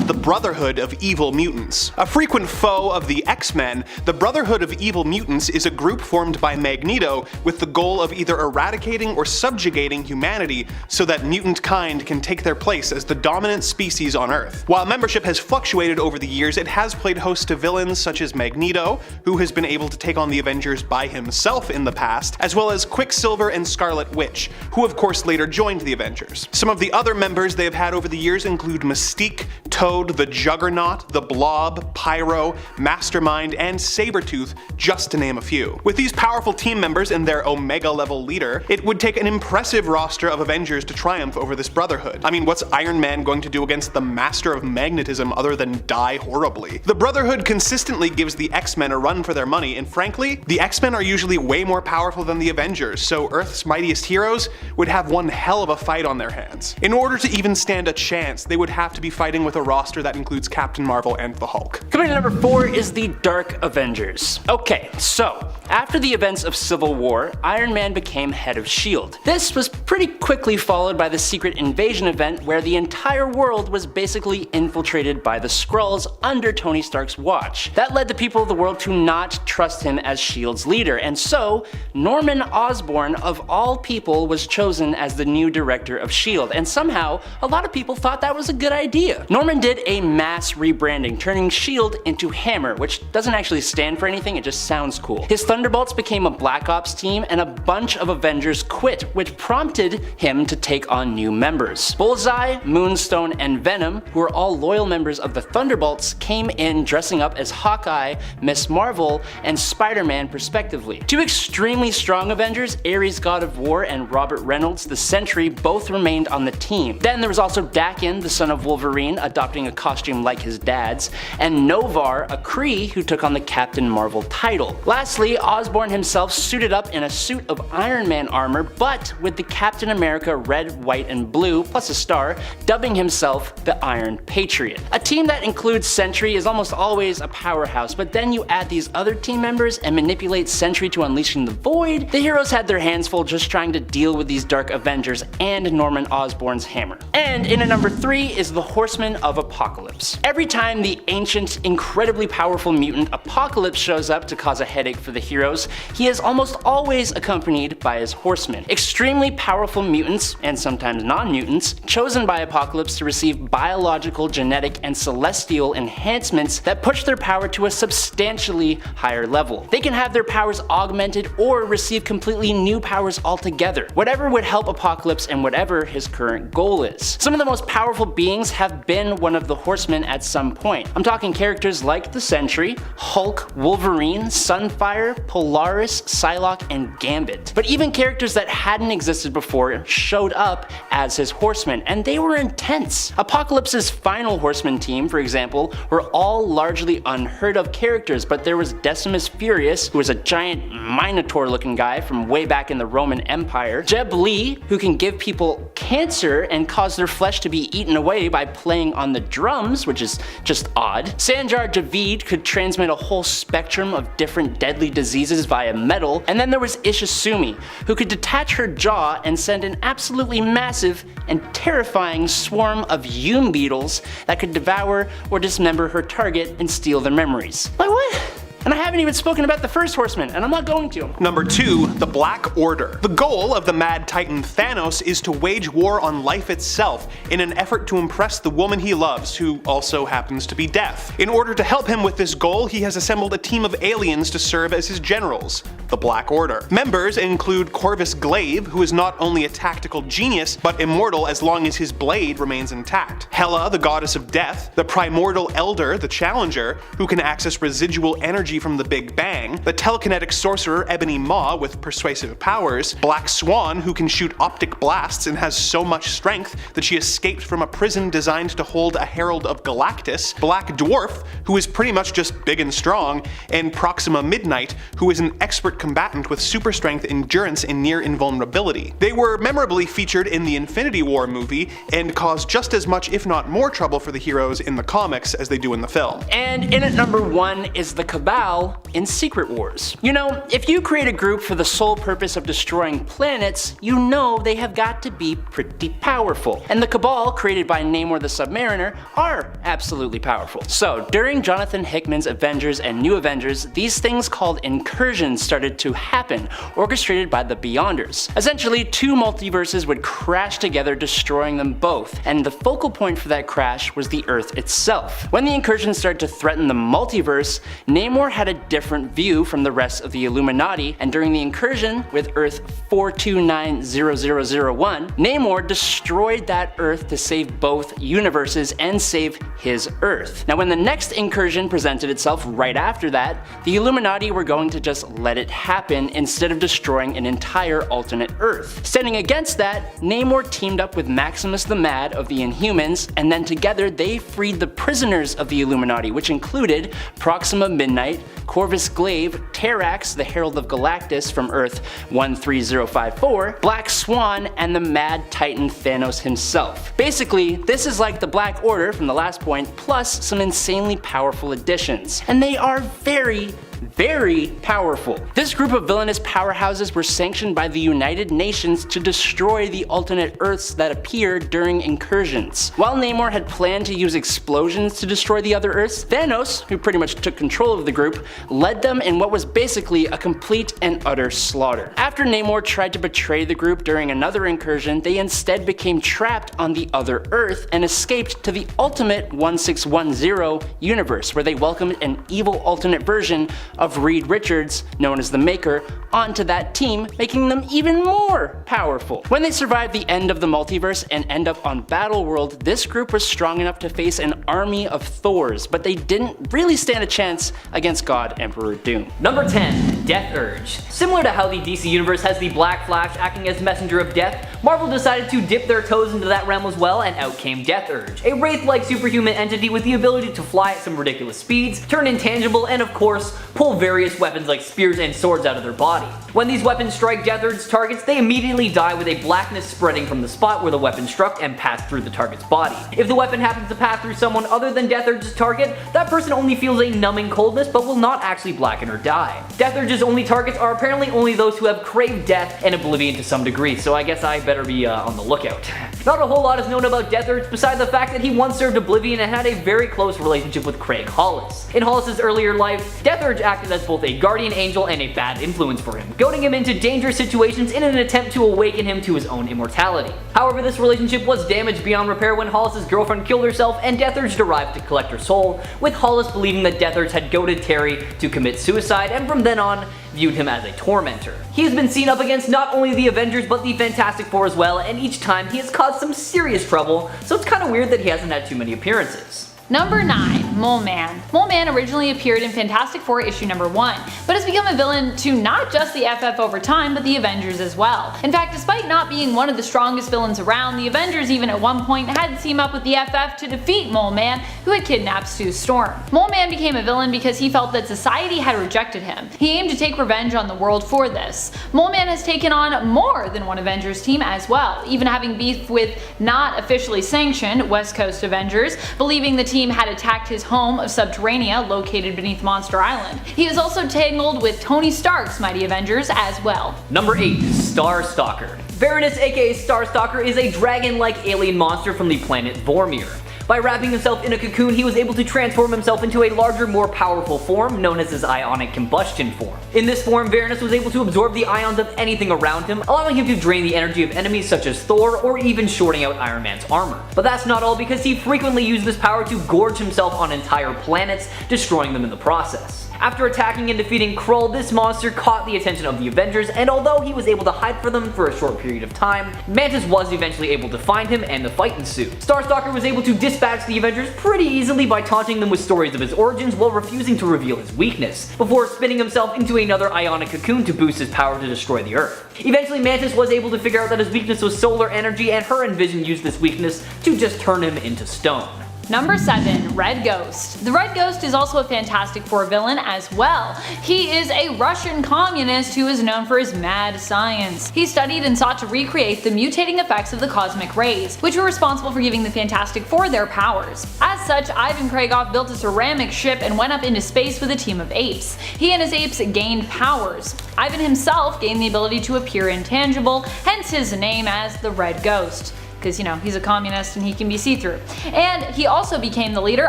The Brotherhood of Evil Mutants. A frequent foe of the X-Men, the Brotherhood of Evil Mutants is a group formed by Magneto with the goal of either eradicating or subjugating humanity so that mutant kind can take their place as the dominant species on Earth. While membership has fluctuated over the years, it has played host to villains such as Magneto, who has been able to take on the Avengers by himself in the past, as well as Quicksilver and Scarlet Witch, who of course later joined the Avengers. Some of the other members they have had over the years include Mystique, Toad, the Juggernaut, the Blob, Pyro, Mastermind, and Sabertooth, just to name a few. With these powerful team members and their Omega level leader, it would take an impressive roster of Avengers to triumph over this Brotherhood. I mean, what's Iron Man going to do against the Master of Magnetism other than die horribly? The Brotherhood consistently gives the X-Men a run for their money, and frankly, the X-Men are usually way more powerful than the Avengers, so Earth's mightiest heroes would have one hell of a fight on their hands. In order to even stand a chance, they would have to be fighting with a roster that includes Captain Marvel and the Hulk. Coming to number 4 is the Dark Avengers. Okay, so after the events of Civil War, Iron Man became head of S.H.I.E.L.D. This was pretty quickly followed by the Secret Invasion event where the entire world was basically infiltrated by the Skrulls under Tony Stark's watch. That led the people of the world to not trust him as S.H.I.E.L.D's leader, and so Norman Osborn of all people was chosen as the new director of S.H.I.E.L.D., and somehow a lot of people thought that was a good idea. Norman then did a mass rebranding, turning S.H.I.E.L.D. into Hammer, which doesn't actually stand for anything, it just sounds cool. His Thunderbolts became a Black Ops team, and a bunch of Avengers quit, which prompted him to take on new members. Bullseye, Moonstone, and Venom, who are all loyal members of the Thunderbolts, came in dressing up as Hawkeye, Miss Marvel, and Spider-Man respectively. Two extremely strong Avengers, Ares God of War and Robert Reynolds the Sentry, both remained on the team. Then there was also Daken, the son of Wolverine, adopting a costume like his dad's, and Novar, a Kree who took on the Captain Marvel title. Lastly, Osborn himself suited up in a suit of Iron Man armor, but with the Captain America red, white, and blue, plus a star, dubbing himself the Iron Patriot. A team that includes Sentry is almost always a powerhouse, but then you add these other team members and manipulate Sentry to unleashing the Void. The heroes had their hands full just trying to deal with these Dark Avengers and Norman Osborn's hammer. And in at number 3 is the Horsemen of Apocalypse. Every time the ancient, incredibly powerful mutant Apocalypse shows up to cause a headache for the heroes, he is almost always accompanied by his horsemen. Extremely powerful mutants, and sometimes non-mutants, chosen by Apocalypse to receive biological, genetic, and celestial enhancements that push their power to a substantially higher level. They can have their powers augmented or receive completely new powers altogether, whatever would help Apocalypse and whatever his current goal is. Some of the most powerful beings have been one of the Horsemen at some point. I'm talking characters like the Sentry, Hulk, Wolverine, Sunfire, Polaris, Psylocke, and Gambit. But even characters that hadn't existed before showed up as his Horsemen, and they were intense. Apocalypse's final Horseman team, for example, were all largely unheard of characters, but there was Decimus Furious, who was a giant Minotaur-looking guy from way back in the Roman Empire, Jeb Lee, who can give people cancer and cause their flesh to be eaten away by playing on the drums, which is just odd. Sanjar Javid could transmit a whole spectrum of different deadly diseases via metal, and then there was Ishizumi, who could detach her jaw and send an absolutely massive and terrifying swarm of Yum beetles that could devour or dismember her target and steal their memories. Like what? And I haven't even spoken about the first Horseman, and I'm not going to. Number 2, the Black Order. The goal of the Mad Titan Thanos is to wage war on life itself in an effort to impress the woman he loves, who also happens to be Death. In order to help him with this goal, he has assembled a team of aliens to serve as his generals, the Black Order. Members include Corvus Glaive, who is not only a tactical genius, but immortal as long as his blade remains intact. Hela, the goddess of death, the Primordial Elder, the Challenger, who can access residual energy from the Big Bang, the telekinetic sorcerer Ebony Maw with persuasive powers, Black Swan, who can shoot optic blasts and has so much strength that she escaped from a prison designed to hold a Herald of Galactus, Black Dwarf, who is pretty much just big and strong, and Proxima Midnight, who is an expert combatant with super strength, endurance, and near invulnerability. They were memorably featured in the Infinity War movie and caused just as much if not more trouble for the heroes in the comics as they do in the film. And in at number 1 is the Cabal in Secret Wars. You know, if you create a group for the sole purpose of destroying planets, you know they have got to be pretty powerful. And the Cabal, created by Namor the Submariner, are absolutely powerful. So during Jonathan Hickman's Avengers and New Avengers, these things called incursions started to happen, orchestrated by the Beyonders. Essentially, two multiverses would crash together, destroying them both, and the focal point for that crash was the Earth itself. When the incursions started to threaten the multiverse, Namor had a different view from the rest of the Illuminati, and during the incursion with Earth 4290001, Namor destroyed that Earth to save both universes and save his Earth. Now when the next incursion presented itself right after that, the Illuminati were going to just let it happen instead of destroying an entire alternate Earth. Standing against that, Namor teamed up with Maximus the Mad of the Inhumans, and then together they freed the prisoners of the Illuminati, which included Proxima Midnight, Corvus Glaive, Terrax, the Herald of Galactus from Earth 13054, Black Swan, and the Mad Titan Thanos himself. Basically, this is like the Black Order from the last point, plus some insanely powerful additions. And they are very, very powerful. This group of villainous powerhouses were sanctioned by the United Nations to destroy the alternate Earths that appeared during incursions. While Namor had planned to use explosions to destroy the other Earths, Thanos, who pretty much took control of the group, led them in what was basically a complete and utter slaughter. After Namor tried to betray the group during another incursion, they instead became trapped on the other Earth and escaped to the ultimate 1610 universe, where they welcomed an evil alternate version of Reed Richards, known as the Maker, onto that team, making them even more powerful. When they survived the end of the multiverse and end up on Battleworld, this group was strong enough to face an army of Thors, but they didn't really stand a chance against God Emperor Doom. Number 10. Death Urge. Similar to how the DC Universe has the Black Flash acting as messenger of death, Marvel decided to dip their toes into that realm as well, and out came Death Urge, a wraith-like superhuman entity with the ability to fly at some ridiculous speeds, turn intangible, and of course, pull various weapons like spears and swords out of their body. When these weapons strike Death Urge's targets, they immediately die with a blackness spreading from the spot where the weapon struck and passed through the target's body. If the weapon happens to pass through someone other than Death Urge's target, that person only feels a numbing coldness but will not actually blacken or die. Death Urge's only targets are apparently only those who have craved death and oblivion to some degree, so I guess I better be on the lookout. Not a whole lot is known about Death Urge besides the fact that he once served Oblivion and had a very close relationship with Craig Hollis. In Hollis' earlier life, Death Urge acted as both a guardian angel and a bad influence for him, goading him into dangerous situations in an attempt to awaken him to his own immortality. However, this relationship was damaged beyond repair when Hollis' girlfriend killed herself and Death Urge arrived to collect her soul, with Hollis believing that Death Urge had goaded Terry to commit suicide and from then on viewed him as a tormentor. He has been seen up against not only the Avengers but the Fantastic Four as well, and each time he has caused some serious trouble, so it's kinda weird that he hasn't had too many appearances. Number 9. Moleman. Moleman originally appeared in Fantastic Four issue number 1, but has become a villain to not just the FF over time, but the Avengers as well. In fact, despite not being one of the strongest villains around, the Avengers even at one point had to team up with the FF to defeat Moleman, who had kidnapped Sue Storm. Moleman became a villain because he felt that society had rejected him. He aimed to take revenge on the world for this. Moleman has taken on more than one Avengers team as well, even having beef with not officially sanctioned West Coast Avengers, believing the team had attacked his home of Subterranea located beneath Monster Island. He is also tangled with Tony Stark's Mighty Avengers as well. Number 8. Star Stalker. Varanus aka Star Stalker is a dragon-like alien monster from the planet Vormir. By wrapping himself in a cocoon, he was able to transform himself into a larger, more powerful form known as his ionic combustion form. In this form, Varanus was able to absorb the ions of anything around him, allowing him to drain the energy of enemies such as Thor or even shorting out Iron Man's armor. But that's not all, because he frequently used this power to gorge himself on entire planets, destroying them in the process. After attacking and defeating Skrull, this monster caught the attention of the Avengers, and although he was able to hide from them for a short period of time, Mantis was eventually able to find him and the fight ensued. Starstalker was able to dispatch the Avengers pretty easily by taunting them with stories of his origins while refusing to reveal his weakness, before spinning himself into another ionic cocoon to boost his power to destroy the Earth. Eventually, Mantis was able to figure out that his weakness was solar energy, and her and Vision used this weakness to just turn him into stone. Number 7. Red Ghost. The Red Ghost is also a Fantastic Four villain as well. He is a Russian communist who is known for his mad science. He studied and sought to recreate the mutating effects of the cosmic rays, which were responsible for giving the Fantastic Four their powers. As such, Ivan Kragoff built a ceramic ship and went up into space with a team of apes. He and his apes gained powers. Ivan himself gained the ability to appear intangible, hence his name as the Red Ghost. Because, you know, he's a communist and he can be see-through. And he also became the leader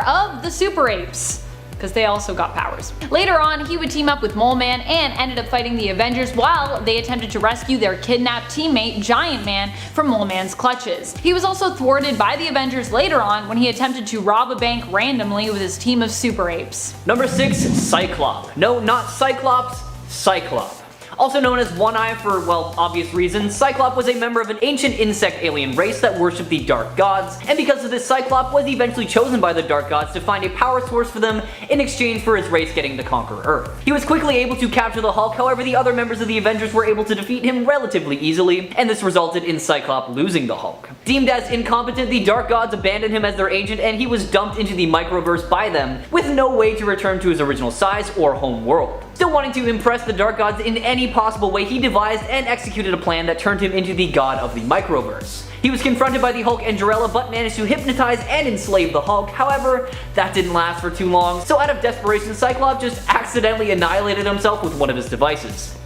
of the Super Apes, because they also got powers. Later on, he would team up with Moleman and ended up fighting the Avengers while they attempted to rescue their kidnapped teammate Giant Man from Moleman's clutches. He was also thwarted by the Avengers later on when he attempted to rob a bank randomly with his team of Super Apes. Number 6. Cyclops. No, not Cyclops, Cyclops. Also known as One Eye for, well, obvious reasons, Cyclops was a member of an ancient insect alien race that worshipped the Dark Gods, and because of this, Cyclops was eventually chosen by the Dark Gods to find a power source for them in exchange for his race getting to conquer Earth. He was quickly able to capture the Hulk, however the other members of the Avengers were able to defeat him relatively easily, and this resulted in Cyclops losing the Hulk. Deemed as incompetent, the Dark Gods abandoned him as their agent, and he was dumped into the microverse by them, with no way to return to his original size or home world. Still wanting to impress the Dark Gods in any possible way, he devised and executed a plan that turned him into the god of the microverse. He was confronted by the Hulk and Jarella, but managed to hypnotize and enslave the Hulk. However, that didn't last for too long, so out of desperation, Cyclops just accidentally annihilated himself with one of his devices.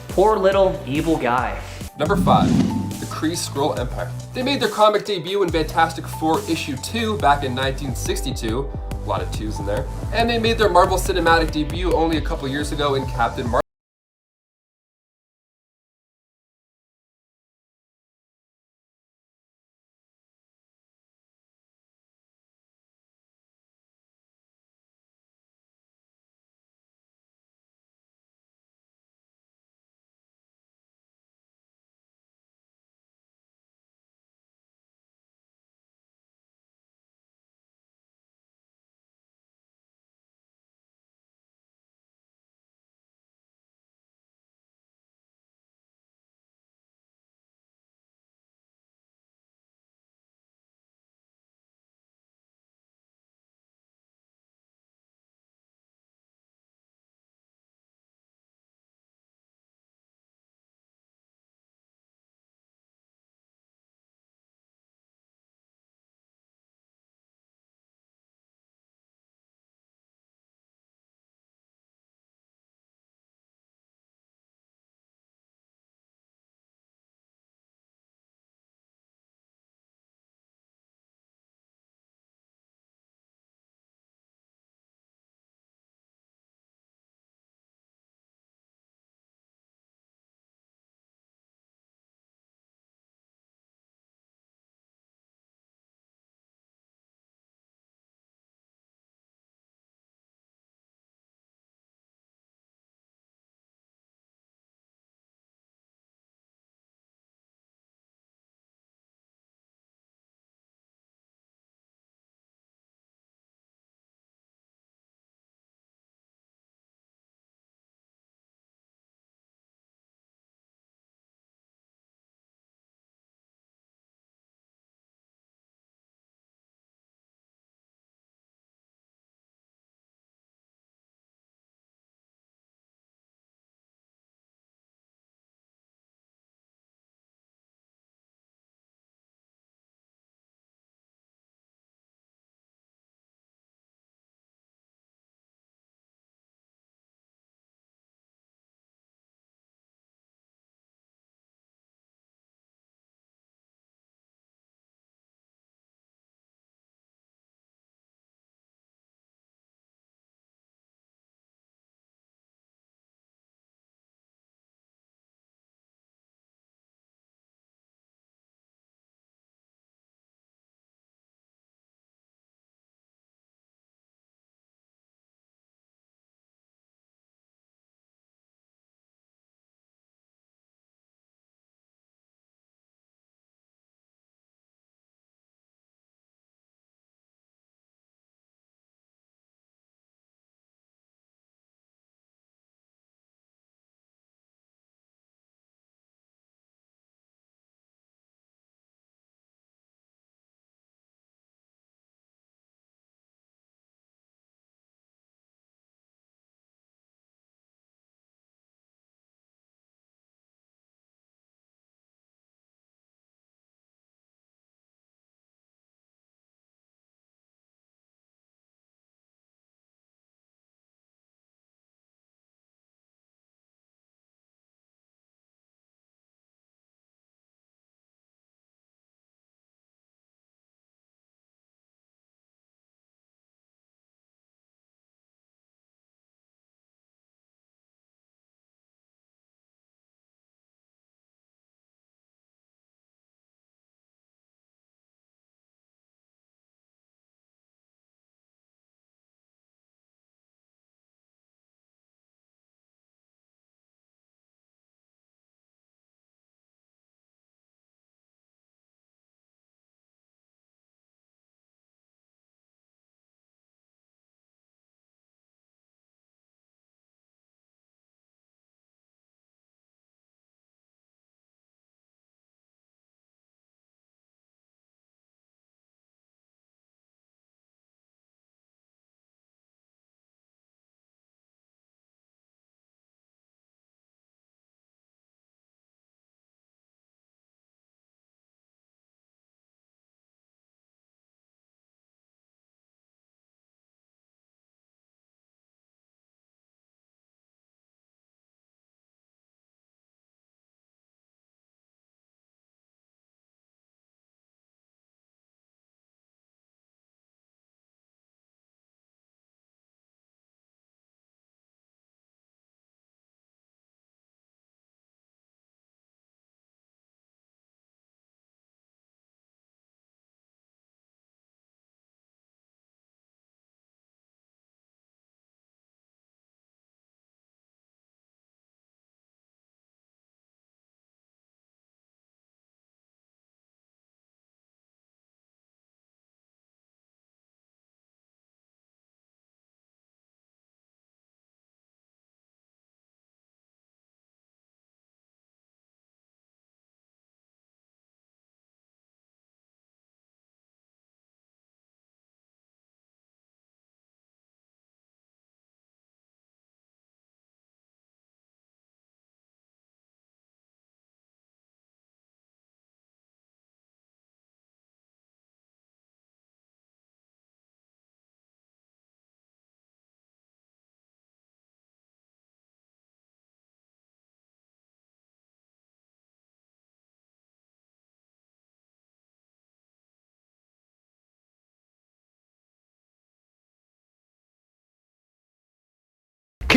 Poor little evil guy. Number 5. The Kree Skrull Empire. They made their comic debut in Fantastic Four issue 2 back in 1962. A lot of 2s in there. And they made their Marvel Cinematic debut only a couple years ago in Captain Marvel.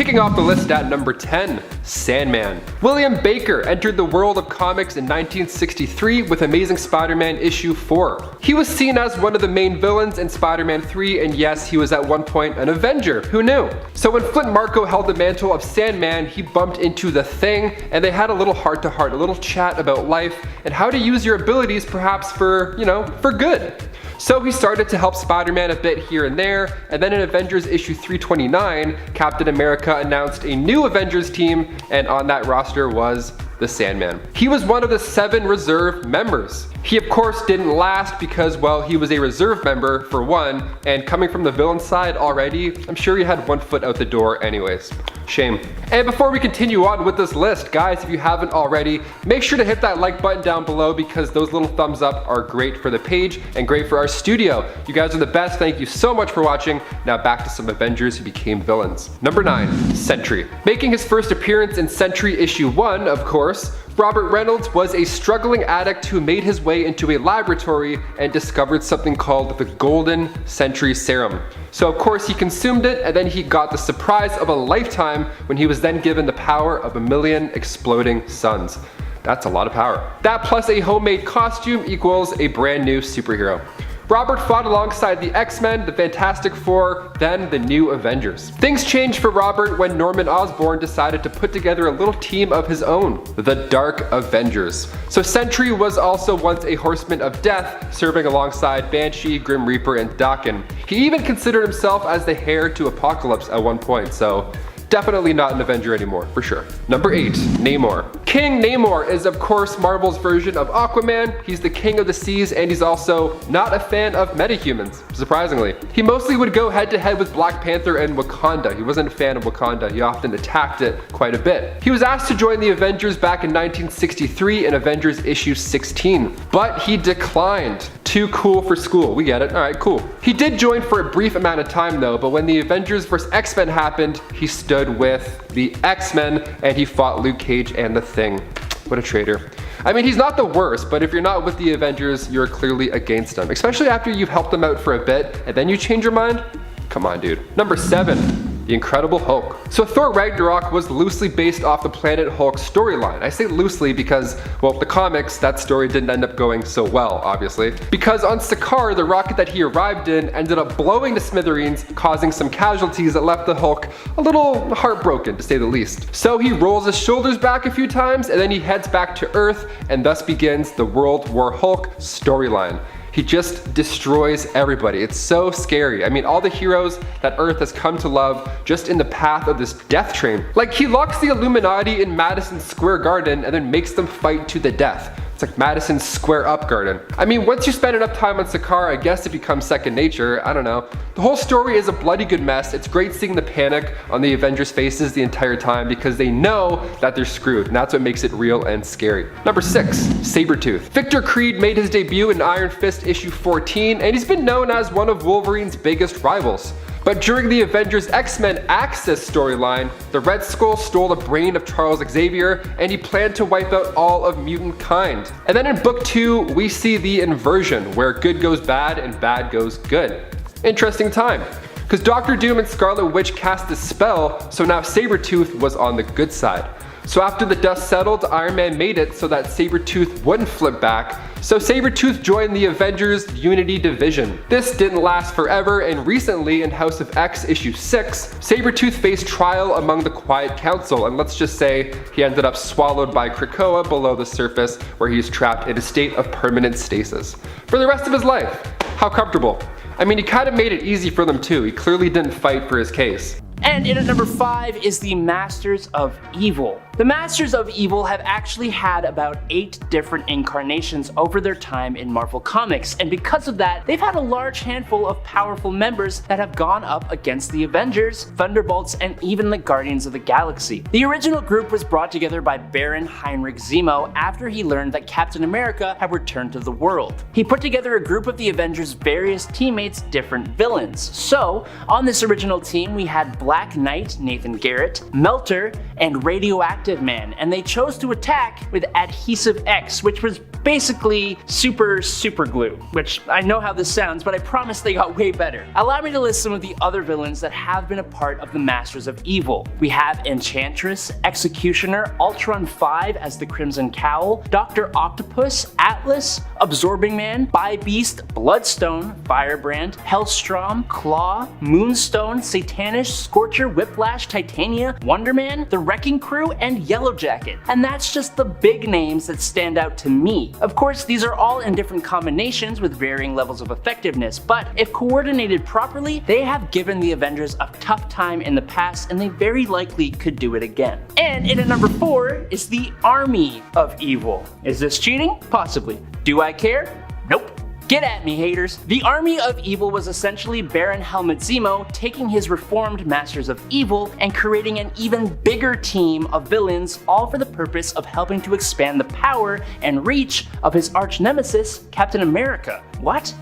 Kicking off the list at number 10, Sandman. William Baker entered the world of comics in 1963 with Amazing Spider-Man issue 4. He was seen as one of the main villains in Spider-Man 3, and yes, he was at one point an Avenger. Who knew? So when Flint Marko held the mantle of Sandman, he bumped into the Thing, and they had a little heart-to-heart, a little chat about life and how to use your abilities perhaps for, for good. So he started to help Spider-Man a bit here and there, and then in Avengers issue 329, Captain America announced a new Avengers team, and on that roster was the Sandman. He was one of the 7 reserve members. He of course didn't last because, well, he was a reserve member for one, and coming from the villain side already, I'm sure he had one foot out the door anyways. Shame. And before we continue on with this list, guys, if you haven't already, make sure to hit that like button down below because those little thumbs up are great for the page and great for our studio. You guys are the best. Thank you so much for watching. Now back to some Avengers who became villains. Number 9, Sentry. Making his first appearance in Sentry issue 1, of course, Robert Reynolds was a struggling addict who made his way into a laboratory and discovered something called the Golden Sentry Serum. So of course he consumed it, and then he got the surprise of a lifetime when he was then given the power of 1,000,000 exploding suns. That's a lot of power. That plus a homemade costume equals a brand new superhero. Robert fought alongside the X-Men, the Fantastic Four, then the New Avengers. Things changed for Robert when Norman Osborn decided to put together a little team of his own, the Dark Avengers. So Sentry was also once a horseman of death, serving alongside Banshee, Grim Reaper, and Daken. He even considered himself as the heir to Apocalypse at one point, so definitely not an Avenger anymore, for sure. Number 8, Namor. King Namor is of course Marvel's version of Aquaman. He's the king of the seas, and he's also not a fan of metahumans, surprisingly. He mostly would go head to head with Black Panther and Wakanda. He wasn't a fan of Wakanda. He often attacked it quite a bit. He was asked to join the Avengers back in 1963 in Avengers issue 16, but he declined. Too cool for school. We get it. Alright, cool. He did join for a brief amount of time though, but when the Avengers vs. X-Men happened, he stood with the X-Men and he fought Luke Cage and the Thing. What a traitor. I mean, he's not the worst, but if you're not with the Avengers, you're clearly against them. Especially after you've helped them out for a bit and then you change your mind? Come on, dude. Number 7. The Incredible Hulk. So Thor Ragnarok was loosely based off the Planet Hulk storyline. I say loosely because, well, the comics, that story didn't end up going so well, obviously. Because on Sakaar, the rocket that he arrived in ended up blowing to smithereens, causing some casualties that left the Hulk a little heartbroken, to say the least. So he rolls his shoulders back a few times, and then he heads back to Earth, and thus begins the World War Hulk storyline. He just destroys everybody. It's so scary. I mean, all the heroes that Earth has come to love just in the path of this death train. Like, he locks the Illuminati in Madison Square Garden and then makes them fight to the death. It's like Madison Square Up Garden. I mean, once you spend enough time on Sakaar, I guess it becomes second nature. I don't know. The whole story is a bloody good mess. It's great seeing the panic on the Avengers' faces the entire time because they know that they're screwed, and that's what makes it real and scary. Number 6, Sabertooth. Victor Creed made his debut in Iron Fist issue 14, and he's been known as one of Wolverine's biggest rivals. But during the Avengers X-Men Axis storyline, the Red Skull stole the brain of Charles Xavier, and he planned to wipe out all of mutant kind. And then in book 2, we see the inversion, where good goes bad and bad goes good. Interesting time, because Doctor Doom and Scarlet Witch cast a spell, so now Sabertooth was on the good side. So after the dust settled, Iron Man made it so that Sabertooth wouldn't flip back, so Sabertooth joined the Avengers Unity Division. This didn't last forever, and recently in House of X issue 6, Sabertooth faced trial among the Quiet Council, and let's just say he ended up swallowed by Krakoa below the surface, where he's trapped in a state of permanent stasis for the rest of his life. How comfortable. I mean, he kind of made it easy for them too. He clearly didn't fight for his case. And in at number 5 is the Masters of Evil. The Masters of Evil have actually had about 8 different incarnations over their time in Marvel Comics, and because of that, they've had a large handful of powerful members that have gone up against the Avengers, Thunderbolts, and even the Guardians of the Galaxy. The original group was brought together by Baron Heinrich Zemo after he learned that Captain America had returned to the world. He put together a group of the Avengers' various teammates, different villains. So, on this original team, we had Black Knight, Nathan Garrett, Melter, and Radioactive Man, and they chose to attack with Adhesive X, which was basically super glue, which I know how this sounds, but I promise they got way better. Allow me to list some of the other villains that have been a part of the Masters of Evil. We have Enchantress, Executioner, Ultron 5 as the Crimson Cowl, Dr. Octopus, Atlas, Absorbing Man, Bi-Beast, Bloodstone, Firebrand, Hellstrom, Claw, Moonstone, Satanish, Scorcher, Whiplash, Titania, Wonderman, The Wrecking Crew, and Yellowjacket. And that's just the big names that stand out to me. Of course, these are all in different combinations with varying levels of effectiveness, but if coordinated properly, they have given the Avengers a tough time in the past, and they very likely could do it again. And in at number 4 is the Army of Evil. Is this cheating? Possibly. Do I care? Nope. Get at me, haters. The Army of Evil was essentially Baron Helmut Zemo taking his reformed Masters of Evil and creating an even bigger team of villains, all for the purpose of helping to expand the power and reach of his arch nemesis, Captain America. What?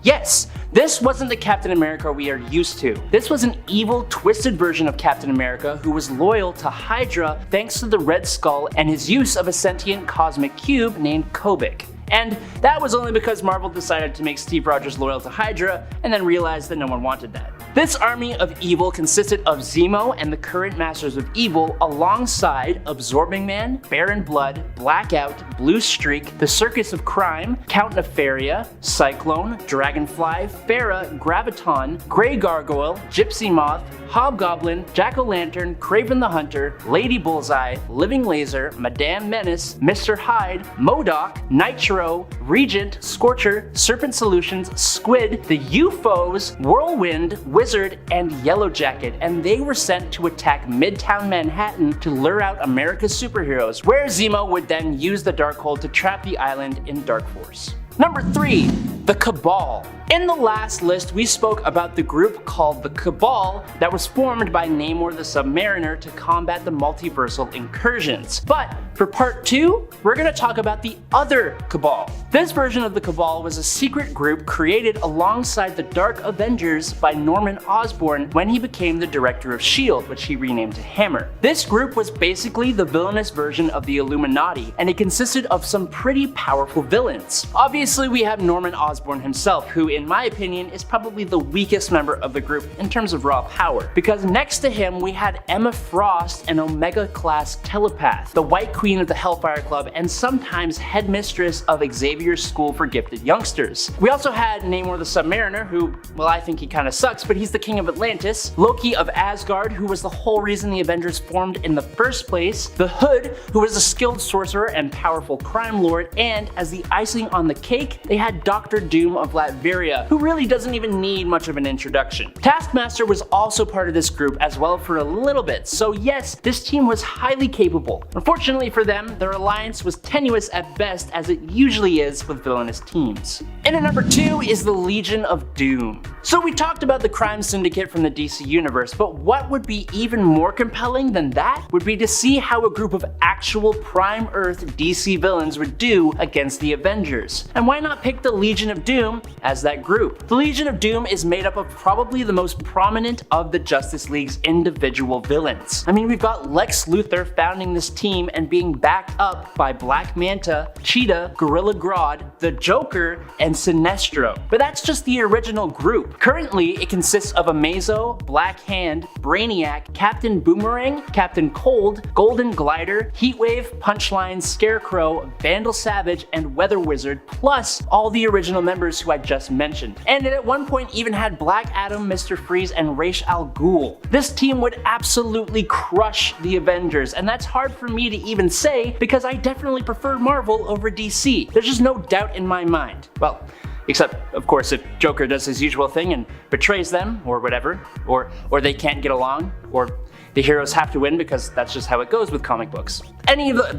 Yes, this wasn't the Captain America we are used to. This was an evil, twisted version of Captain America who was loyal to Hydra thanks to the Red Skull and his use of a sentient cosmic cube named Kobik. And that was only because Marvel decided to make Steve Rogers loyal to Hydra and then realized that no one wanted that. This Army of Evil consisted of Zemo and the current Masters of Evil alongside Absorbing Man, Baron Blood, Blackout, Blue Streak, the Circus of Crime, Count Nefaria, Cyclone, Dragonfly, Pharah, Graviton, Grey Gargoyle, Gypsy Moth, Hobgoblin, Jack-O-Lantern, Kraven the Hunter, Lady Bullseye, Living Laser, Madame Menace, Mr. Hyde, MODOK, Nitro, Regent, Scorcher, Serpent Solutions, Squid, the UFOs, Whirlwind, Wizard, and Yellowjacket, and they were sent to attack Midtown Manhattan to lure out America's superheroes, where Zemo would then use the Darkhold to trap the island in Dark Force. Number 3, the Cabal. In the last list, we spoke about the group called the Cabal that was formed by Namor the Submariner to combat the multiversal incursions. But for part 2, we're going to talk about the other Cabal. This version of the Cabal was a secret group created alongside the Dark Avengers by Norman Osborn when he became the director of S.H.I.E.L.D., which he renamed to Hammer. This group was basically the villainous version of the Illuminati, and it consisted of some pretty powerful villains. Obviously, we have Norman Osborn himself, who in my opinion is probably the weakest member of the group in terms of raw power, because next to him we had Emma Frost, an Omega class telepath, the White Queen of the Hellfire Club, and sometimes headmistress of Xavier's School for Gifted Youngsters. We also had Namor the Submariner, who, well, I think he kinda sucks, but he's the king of Atlantis, Loki of Asgard, who was the whole reason the Avengers formed in the first place, the Hood, who was a skilled sorcerer and powerful crime lord, and as the icing on the cake, they had Dr. Doom of Latveria, who really doesn't even need much of an introduction. Taskmaster was also part of this group as well for a little bit, so yes, this team was highly capable. Unfortunately for them, their alliance was tenuous at best, as it usually is with villainous teams. And at number 2 is the Legion of Doom. So we talked about the crime syndicate from the DC universe, but what would be even more compelling than that would be to see how a group of actual Prime Earth DC villains would do against the Avengers. And why not pick the Legion of Doom as that group? The Legion of Doom is made up of probably the most prominent of the Justice League's individual villains. I mean, we've got Lex Luthor founding this team and being backed up by Black Manta, Cheetah, Gorilla Grodd, the Joker, and Sinestro. But that's just the original group. Currently, it consists of Amazo, Black Hand, Brainiac, Captain Boomerang, Captain Cold, Golden Glider, Heatwave, Punchline, Scarecrow, Vandal Savage, and Weather Wizard, plus all the original members who I just mentioned. And it at one point even had Black Adam, Mr. Freeze, and Ra's al Ghul. This team would absolutely crush the Avengers, and that's hard for me to even say because I definitely prefer Marvel over DC. There's just no doubt in my mind. Well, except, of course, if Joker does his usual thing and betrays them, or whatever, or they can't get along, or the heroes have to win because that's just how it goes with comic books.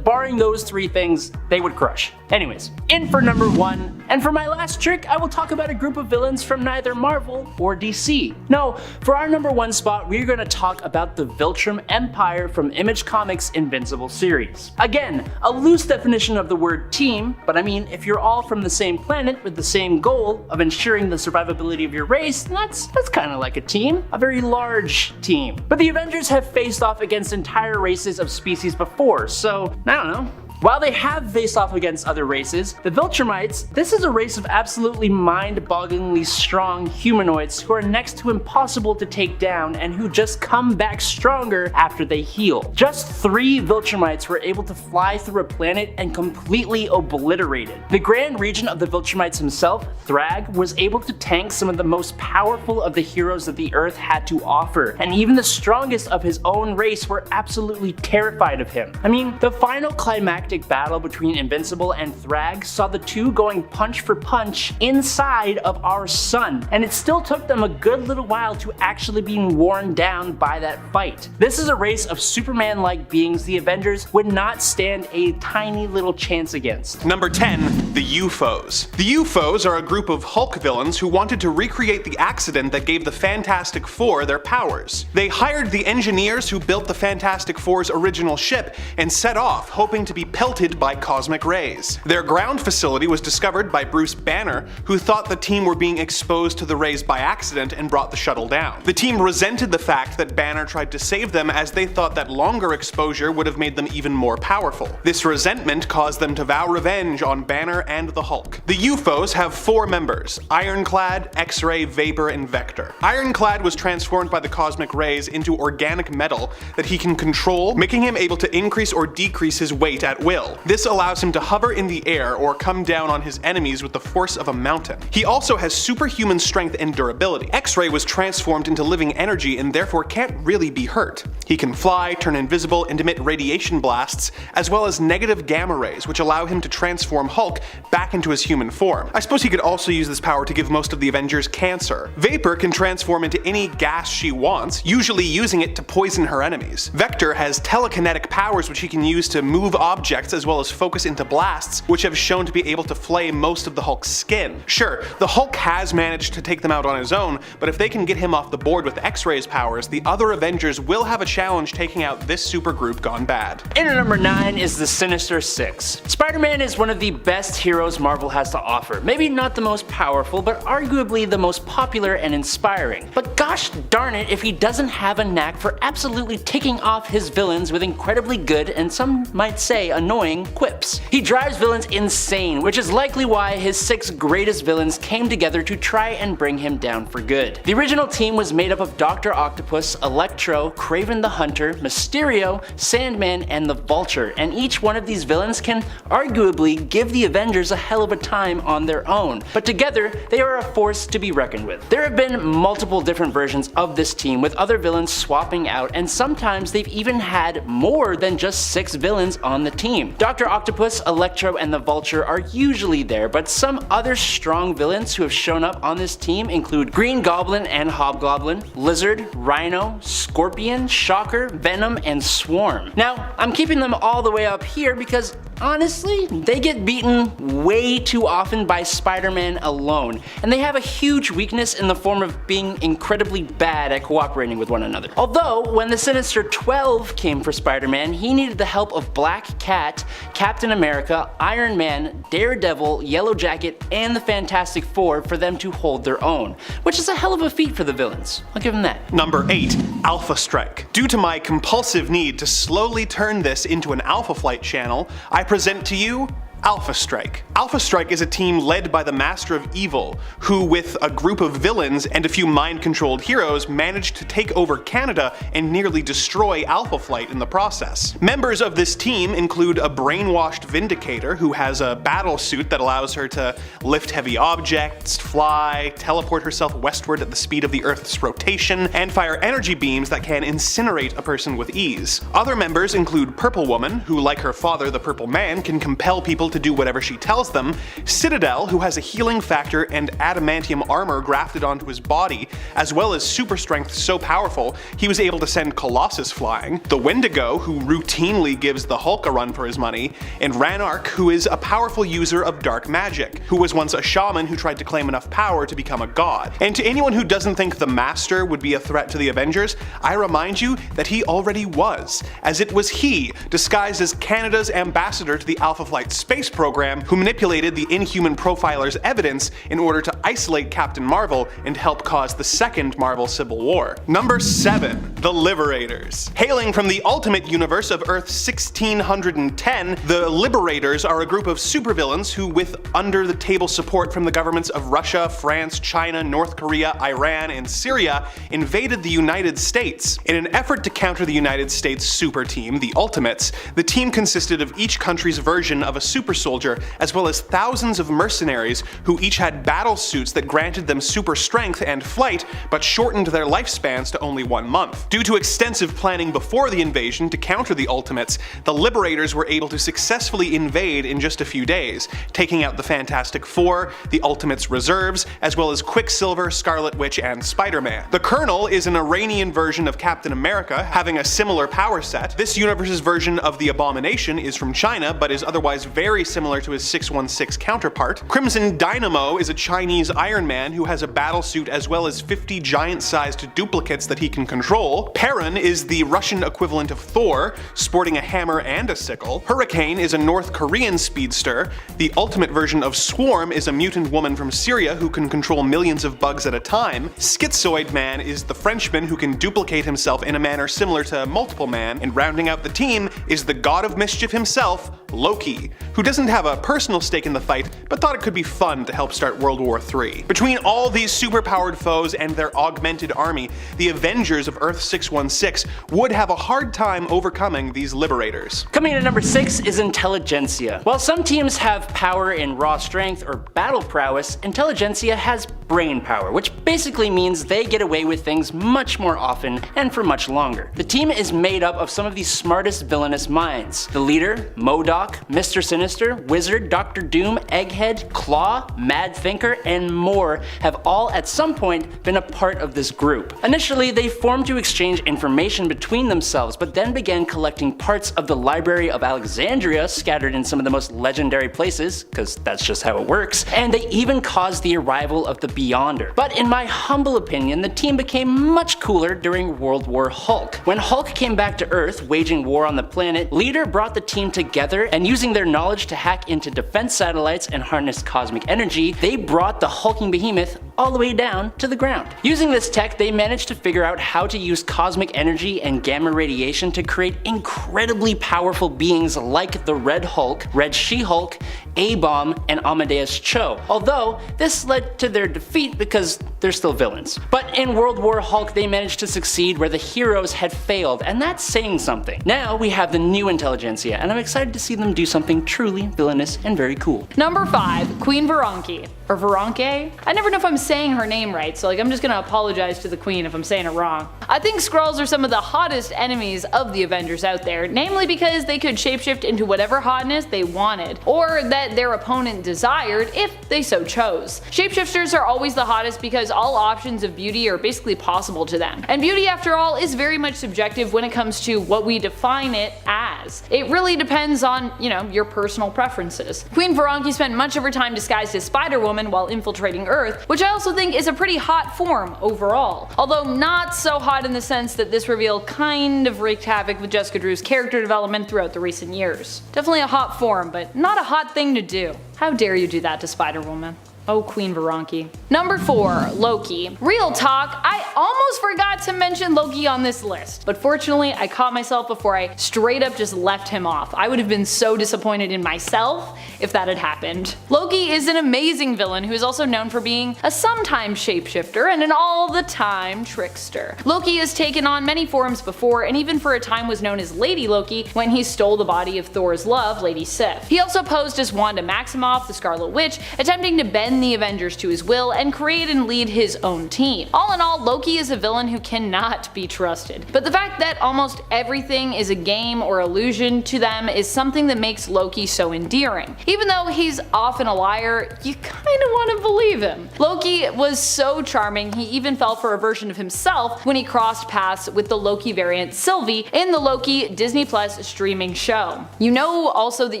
Barring those 3 things, they would crush. Anyways, in for number 1, and for my last trick, I will talk about a group of villains from neither Marvel or DC. No, for our number 1 spot, we're gonna talk about the Viltrum Empire from Image Comics' Invincible series. Again, a loose definition of the word team, but I mean, if you're all from the same planet with the same goal of ensuring the survivability of your race, that's kind of like a team, a very large team. But the Avengers have faced off against entire races of species before, so I don't know. While they have faced off against other races, the Viltrumites, this is a race of absolutely mind-bogglingly strong humanoids who are next to impossible to take down and who just come back stronger after they heal. Just 3 Viltrumites were able to fly through a planet and completely obliterate it. The Grand Regent of the Viltrumites himself, Thrag, was able to tank some of the most powerful of the heroes that the Earth had to offer, and even the strongest of his own race were absolutely terrified of him. I mean, the final climactic battle between Invincible and Thrag saw the two going punch for punch inside of our sun, and it still took them a good little while to actually being worn down by that fight. This is a race of Superman-like beings the Avengers would not stand a tiny little chance against. Number 10, the UFOs. The UFOs are a group of Hulk villains who wanted to recreate the accident that gave the Fantastic Four their powers. They hired the engineers who built the Fantastic Four's original ship and set off, hoping to be pelted by cosmic rays. Their ground facility was discovered by Bruce Banner, who thought the team were being exposed to the rays by accident and brought the shuttle down. The team resented the fact that Banner tried to save them, as they thought that longer exposure would have made them even more powerful. This resentment caused them to vow revenge on Banner and the Hulk. The UFOs have 4 members: Ironclad, X-Ray, Vapor, and Vector. Ironclad was transformed by the cosmic rays into organic metal that he can control, making him able to increase or decrease his weight at will. This allows him to hover in the air or come down on his enemies with the force of a mountain. He also has superhuman strength and durability. X-Ray was transformed into living energy and therefore can't really be hurt. He can fly, turn invisible, and emit radiation blasts, as well as negative gamma rays, which allow him to transform Hulk back into his human form. I suppose he could also use this power to give most of the Avengers cancer. Vapor can transform into any gas she wants, usually using it to poison her enemies. Vector has telekinetic powers which he can use to move objects, as well as focus into blasts, which have shown to be able to flay most of the Hulk's skin. Sure, the Hulk has managed to take them out on his own, but if they can get him off the board with X-Ray's powers, the other Avengers will have a challenge taking out this supergroup gone bad. In at number 9 is the Sinister Six. Spider-Man is one of the best heroes Marvel has to offer. Maybe not the most powerful, but arguably the most popular and inspiring. But gosh darn it if he doesn't have a knack for absolutely ticking off his villains with incredibly good, and some might say annoying, quips. He drives villains insane, which is likely why his 6 greatest villains came together to try and bring him down for good. The original team was made up of Dr. Octopus, Electro, Kraven the Hunter, Mysterio, Sandman, and the Vulture, and each one of these villains can arguably give the Avengers a hell of a time on their own, but together they are a force to be reckoned with. There have been multiple different versions of this team, with other villains swapping out, and sometimes they've even had more than just 6 villains on the team. Dr. Octopus, Electro, and the Vulture are usually there, but some other strong villains who have shown up on this team include Green Goblin and Hobgoblin, Lizard, Rhino, Scorpion, Shocker, Venom, and Swarm. Now, I'm keeping them all the way up here because honestly, they get beaten way too often by Spider-Man alone, and they have a huge weakness in the form of being incredibly bad at cooperating with one another. Although, when the Sinister 12 came for Spider-Man, he needed the help of Black Cat, Captain America, Iron Man, Daredevil, Yellow Jacket, and the Fantastic Four for them to hold their own, which is a hell of a feat for the villains. I'll give them that. Number 8, Alpha Strike. Due to my compulsive need to slowly turn this into an Alpha Flight channel, I present to you Alpha Strike. Alpha Strike is a team led by the Master of Evil, who with a group of villains and a few mind-controlled heroes managed to take over Canada and nearly destroy Alpha Flight in the process. Members of this team include a brainwashed Vindicator who has a battle suit that allows her to lift heavy objects, fly, teleport herself westward at the speed of the Earth's rotation, and fire energy beams that can incinerate a person with ease. Other members include Purple Woman, who like her father the Purple Man can compel people to do whatever she tells them, Citadel, who has a healing factor and adamantium armor grafted onto his body, as well as super strength so powerful he was able to send Colossus flying, the Wendigo, who routinely gives the Hulk a run for his money, and Ranark, who is a powerful user of dark magic, who was once a shaman who tried to claim enough power to become a god. And to anyone who doesn't think the Master would be a threat to the Avengers, I remind you that he already was, as it was he, disguised as Canada's ambassador to the Alpha Flight space program, who manipulated the Inhuman Profiler's evidence in order to isolate Captain Marvel and help cause the second Marvel Civil War. Number 7. the Liberators. Hailing from the Ultimate Universe of Earth 1610, the Liberators are a group of supervillains who, with under-the-table support from the governments of Russia, France, China, North Korea, Iran, and Syria, invaded the United States. In an effort to counter the United States super team, the Ultimates, the team consisted of each country's version of a super soldier, as well as thousands of mercenaries who each had battle suits that granted them super strength and flight, but shortened their lifespans to only 1 month. Due to extensive planning before the invasion to counter the Ultimates, the Liberators were able to successfully invade in just a few days, taking out the Fantastic Four, the Ultimates Reserves, as well as Quicksilver, Scarlet Witch, and Spider-Man. The Colonel is an Iranian version of Captain America, having a similar power set. This universe's version of the Abomination is from China, but is otherwise very similar to his 616 counterpart. Crimson Dynamo is a Chinese Iron Man who has a battlesuit as well as 50 giant-sized duplicates that he can control. Perrin is the Russian equivalent of Thor, sporting a hammer and a sickle. Hurricane is a North Korean speedster. The ultimate version of Swarm is a mutant woman from Syria who can control millions of bugs at a time. Schizoid Man is the Frenchman who can duplicate himself in a manner similar to Multiple Man. And rounding out the team is the god of mischief himself, Loki, who doesn't have a personal stake in the fight, but thought it could be fun to help start World War III. Between all these superpowered foes and their augmented army, the Avengers of Earth 616 would have a hard time overcoming these Liberators. Coming in at number 6 is Intelligentsia. While some teams have power in raw strength or battle prowess, Intelligentsia has brain power, which basically means they get away with things much more often and for much longer. The team is made up of some of the smartest villainous minds. The leader, MODOK, Mr. Sinister, Wizard, Dr. Doom, Egghead, Claw, Mad Thinker, and more have all at some point been a part of this group. Initially, they formed to exchange information between themselves, but then began collecting parts of the Library of Alexandria scattered in some of the most legendary places, because that's just how it works, and they even caused the arrival of the Beyonder. But in my humble opinion, the team became much cooler during World War Hulk. When Hulk came back to Earth, waging war on the planet, Leader brought the team together, and using their knowledge to hack into defense satellites and harness cosmic energy, they brought the hulking behemoth all the way down to the ground. Using this tech, they managed to figure out how to use cosmic energy and gamma radiation to create incredibly powerful beings like the Red Hulk, Red She-Hulk, A-Bomb, and Amadeus Cho. Although, this led to their defeat because they're still villains. But in World War Hulk, they managed to succeed where the heroes had failed, and that's saying something. Now we have the new Intelligentsia, and I'm excited to see them do something truly villainous and very cool. Number 5, Queen Veronki. Or Veronke? I never know if I'm saying her name right, so I'm just gonna apologize to the queen if I'm saying it wrong. I think Skrulls are some of the hottest enemies of the Avengers out there, namely because they could shapeshift into whatever hotness they wanted, or that their opponent desired if they so chose. Shapeshifters are always the hottest because all options of beauty are basically possible to them. And beauty, after all, is very much subjective when it comes to what we define it as. It really depends on, your personal preferences. Queen Veronki spent much of her time disguised as Spider-Woman while infiltrating Earth, which I also think is a pretty hot form overall. Although not so hot in the sense that this reveal kind of wreaked havoc with Jessica Drew's character development throughout the recent years. Definitely a hot form, but not a hot thing to do. How dare you do that to Spider-Woman? Oh, Queen Veronki. Number 4, Loki. Real talk, I almost forgot to mention Loki on this list, but fortunately I caught myself before I straight up just left him off. I would have been so disappointed in myself if that had happened. Loki is an amazing villain who is also known for being a sometimes shapeshifter and an all-the-time trickster. Loki has taken on many forms before, and even for a time was known as Lady Loki when he stole the body of Thor's love, Lady Sif. He also posed as Wanda Maximoff, the Scarlet Witch, attempting to bend the Avengers to his will and create and lead his own team. All in all, Loki is a villain who cannot be trusted. But the fact that almost everything is a game or illusion to them is something that makes Loki so endearing. Even though he's often a liar, you kinda wanna believe him. Loki was so charming, he even fell for a version of himself when he crossed paths with the Loki variant Sylvie in the Loki Disney Plus streaming show. You know also that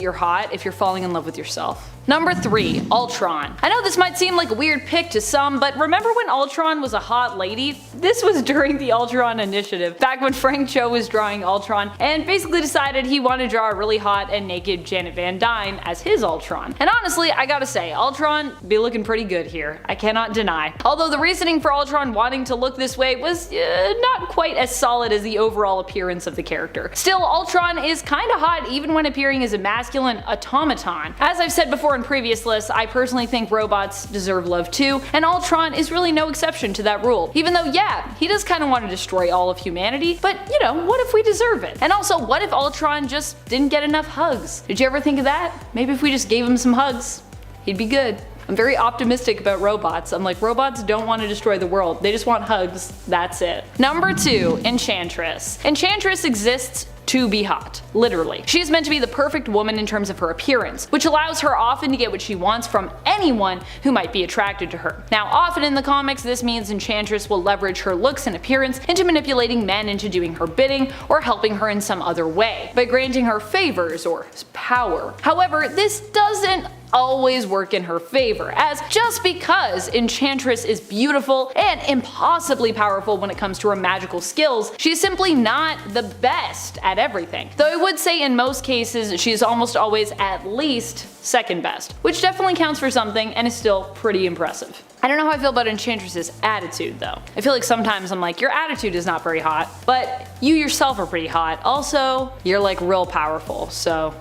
you're hot if you're falling in love with yourself. Number 3. Ultron. I know this might seem like a weird pick to some, but remember when Ultron was a hot lady? This was during the Ultron Initiative, back when Frank Cho was drawing Ultron and basically decided he wanted to draw a really hot and naked Janet Van Dyne as his Ultron. And honestly, I gotta say, Ultron be looking pretty good here, I cannot deny. Although the reasoning for Ultron wanting to look this way was not quite as solid as the overall appearance of the character. Still, Ultron is kinda hot even when appearing as a masculine automaton. As I've said before in previous lists, I personally think robots deserve love too, and Ultron is really no exception to that rule. Even though, yeah, he does kind of want to destroy all of humanity, but you know, what if we deserve it? And also, what if Ultron just didn't get enough hugs? Did you ever think of that? Maybe if we just gave him some hugs, he'd be good. I'm very optimistic about robots. I'm like, robots don't want to destroy the world, they just want hugs, that's it. Number 2. Enchantress. Enchantress exists to be hot, literally. She is meant to be the perfect woman in terms of her appearance, which allows her often to get what she wants from anyone who might be attracted to her. Now, often in the comics, this means Enchantress will leverage her looks and appearance into manipulating men into doing her bidding or helping her in some other way, by granting her favors or power. However, this doesn't always work in her favor, as just because Enchantress is beautiful and impossibly powerful when it comes to her magical skills, she's simply not the best at everything. Though I would say in most cases she is almost always at least second best, which definitely counts for something and is still pretty impressive. I don't know how I feel about Enchantress's attitude though. I feel like sometimes I'm like, your attitude is not very hot, but you yourself are pretty hot. Also, you're like real powerful, so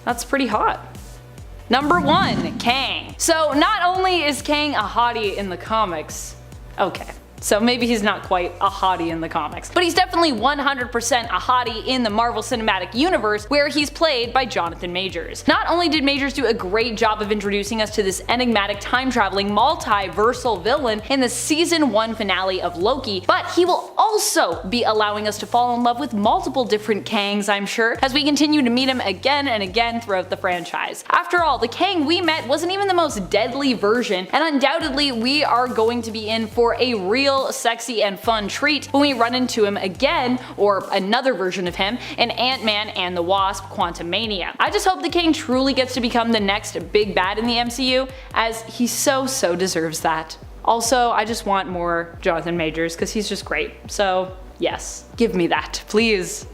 that's pretty hot. Number 1. Kang. So not only is Kang a hottie in the comics, okay, so maybe he's not quite a hottie in the comics, but he's definitely 100% a hottie in the Marvel Cinematic Universe, where he's played by Jonathan Majors. Not only did Majors do a great job of introducing us to this enigmatic time-traveling multiversal villain in the season 1 finale of Loki, but he will also be allowing us to fall in love with multiple different Kangs, I'm sure, as we continue to meet him again and again throughout the franchise. After all, the Kang we met wasn't even the most deadly version, and undoubtedly we are going to be in for a real sexy and fun treat when we run into him again, or another version of him, in Ant-Man and the Wasp: Quantumania. I just hope the Kang truly gets to become the next big bad in the MCU, as he so deserves that. Also, I just want more Jonathan Majors because he's just great, so yes, give me that, please.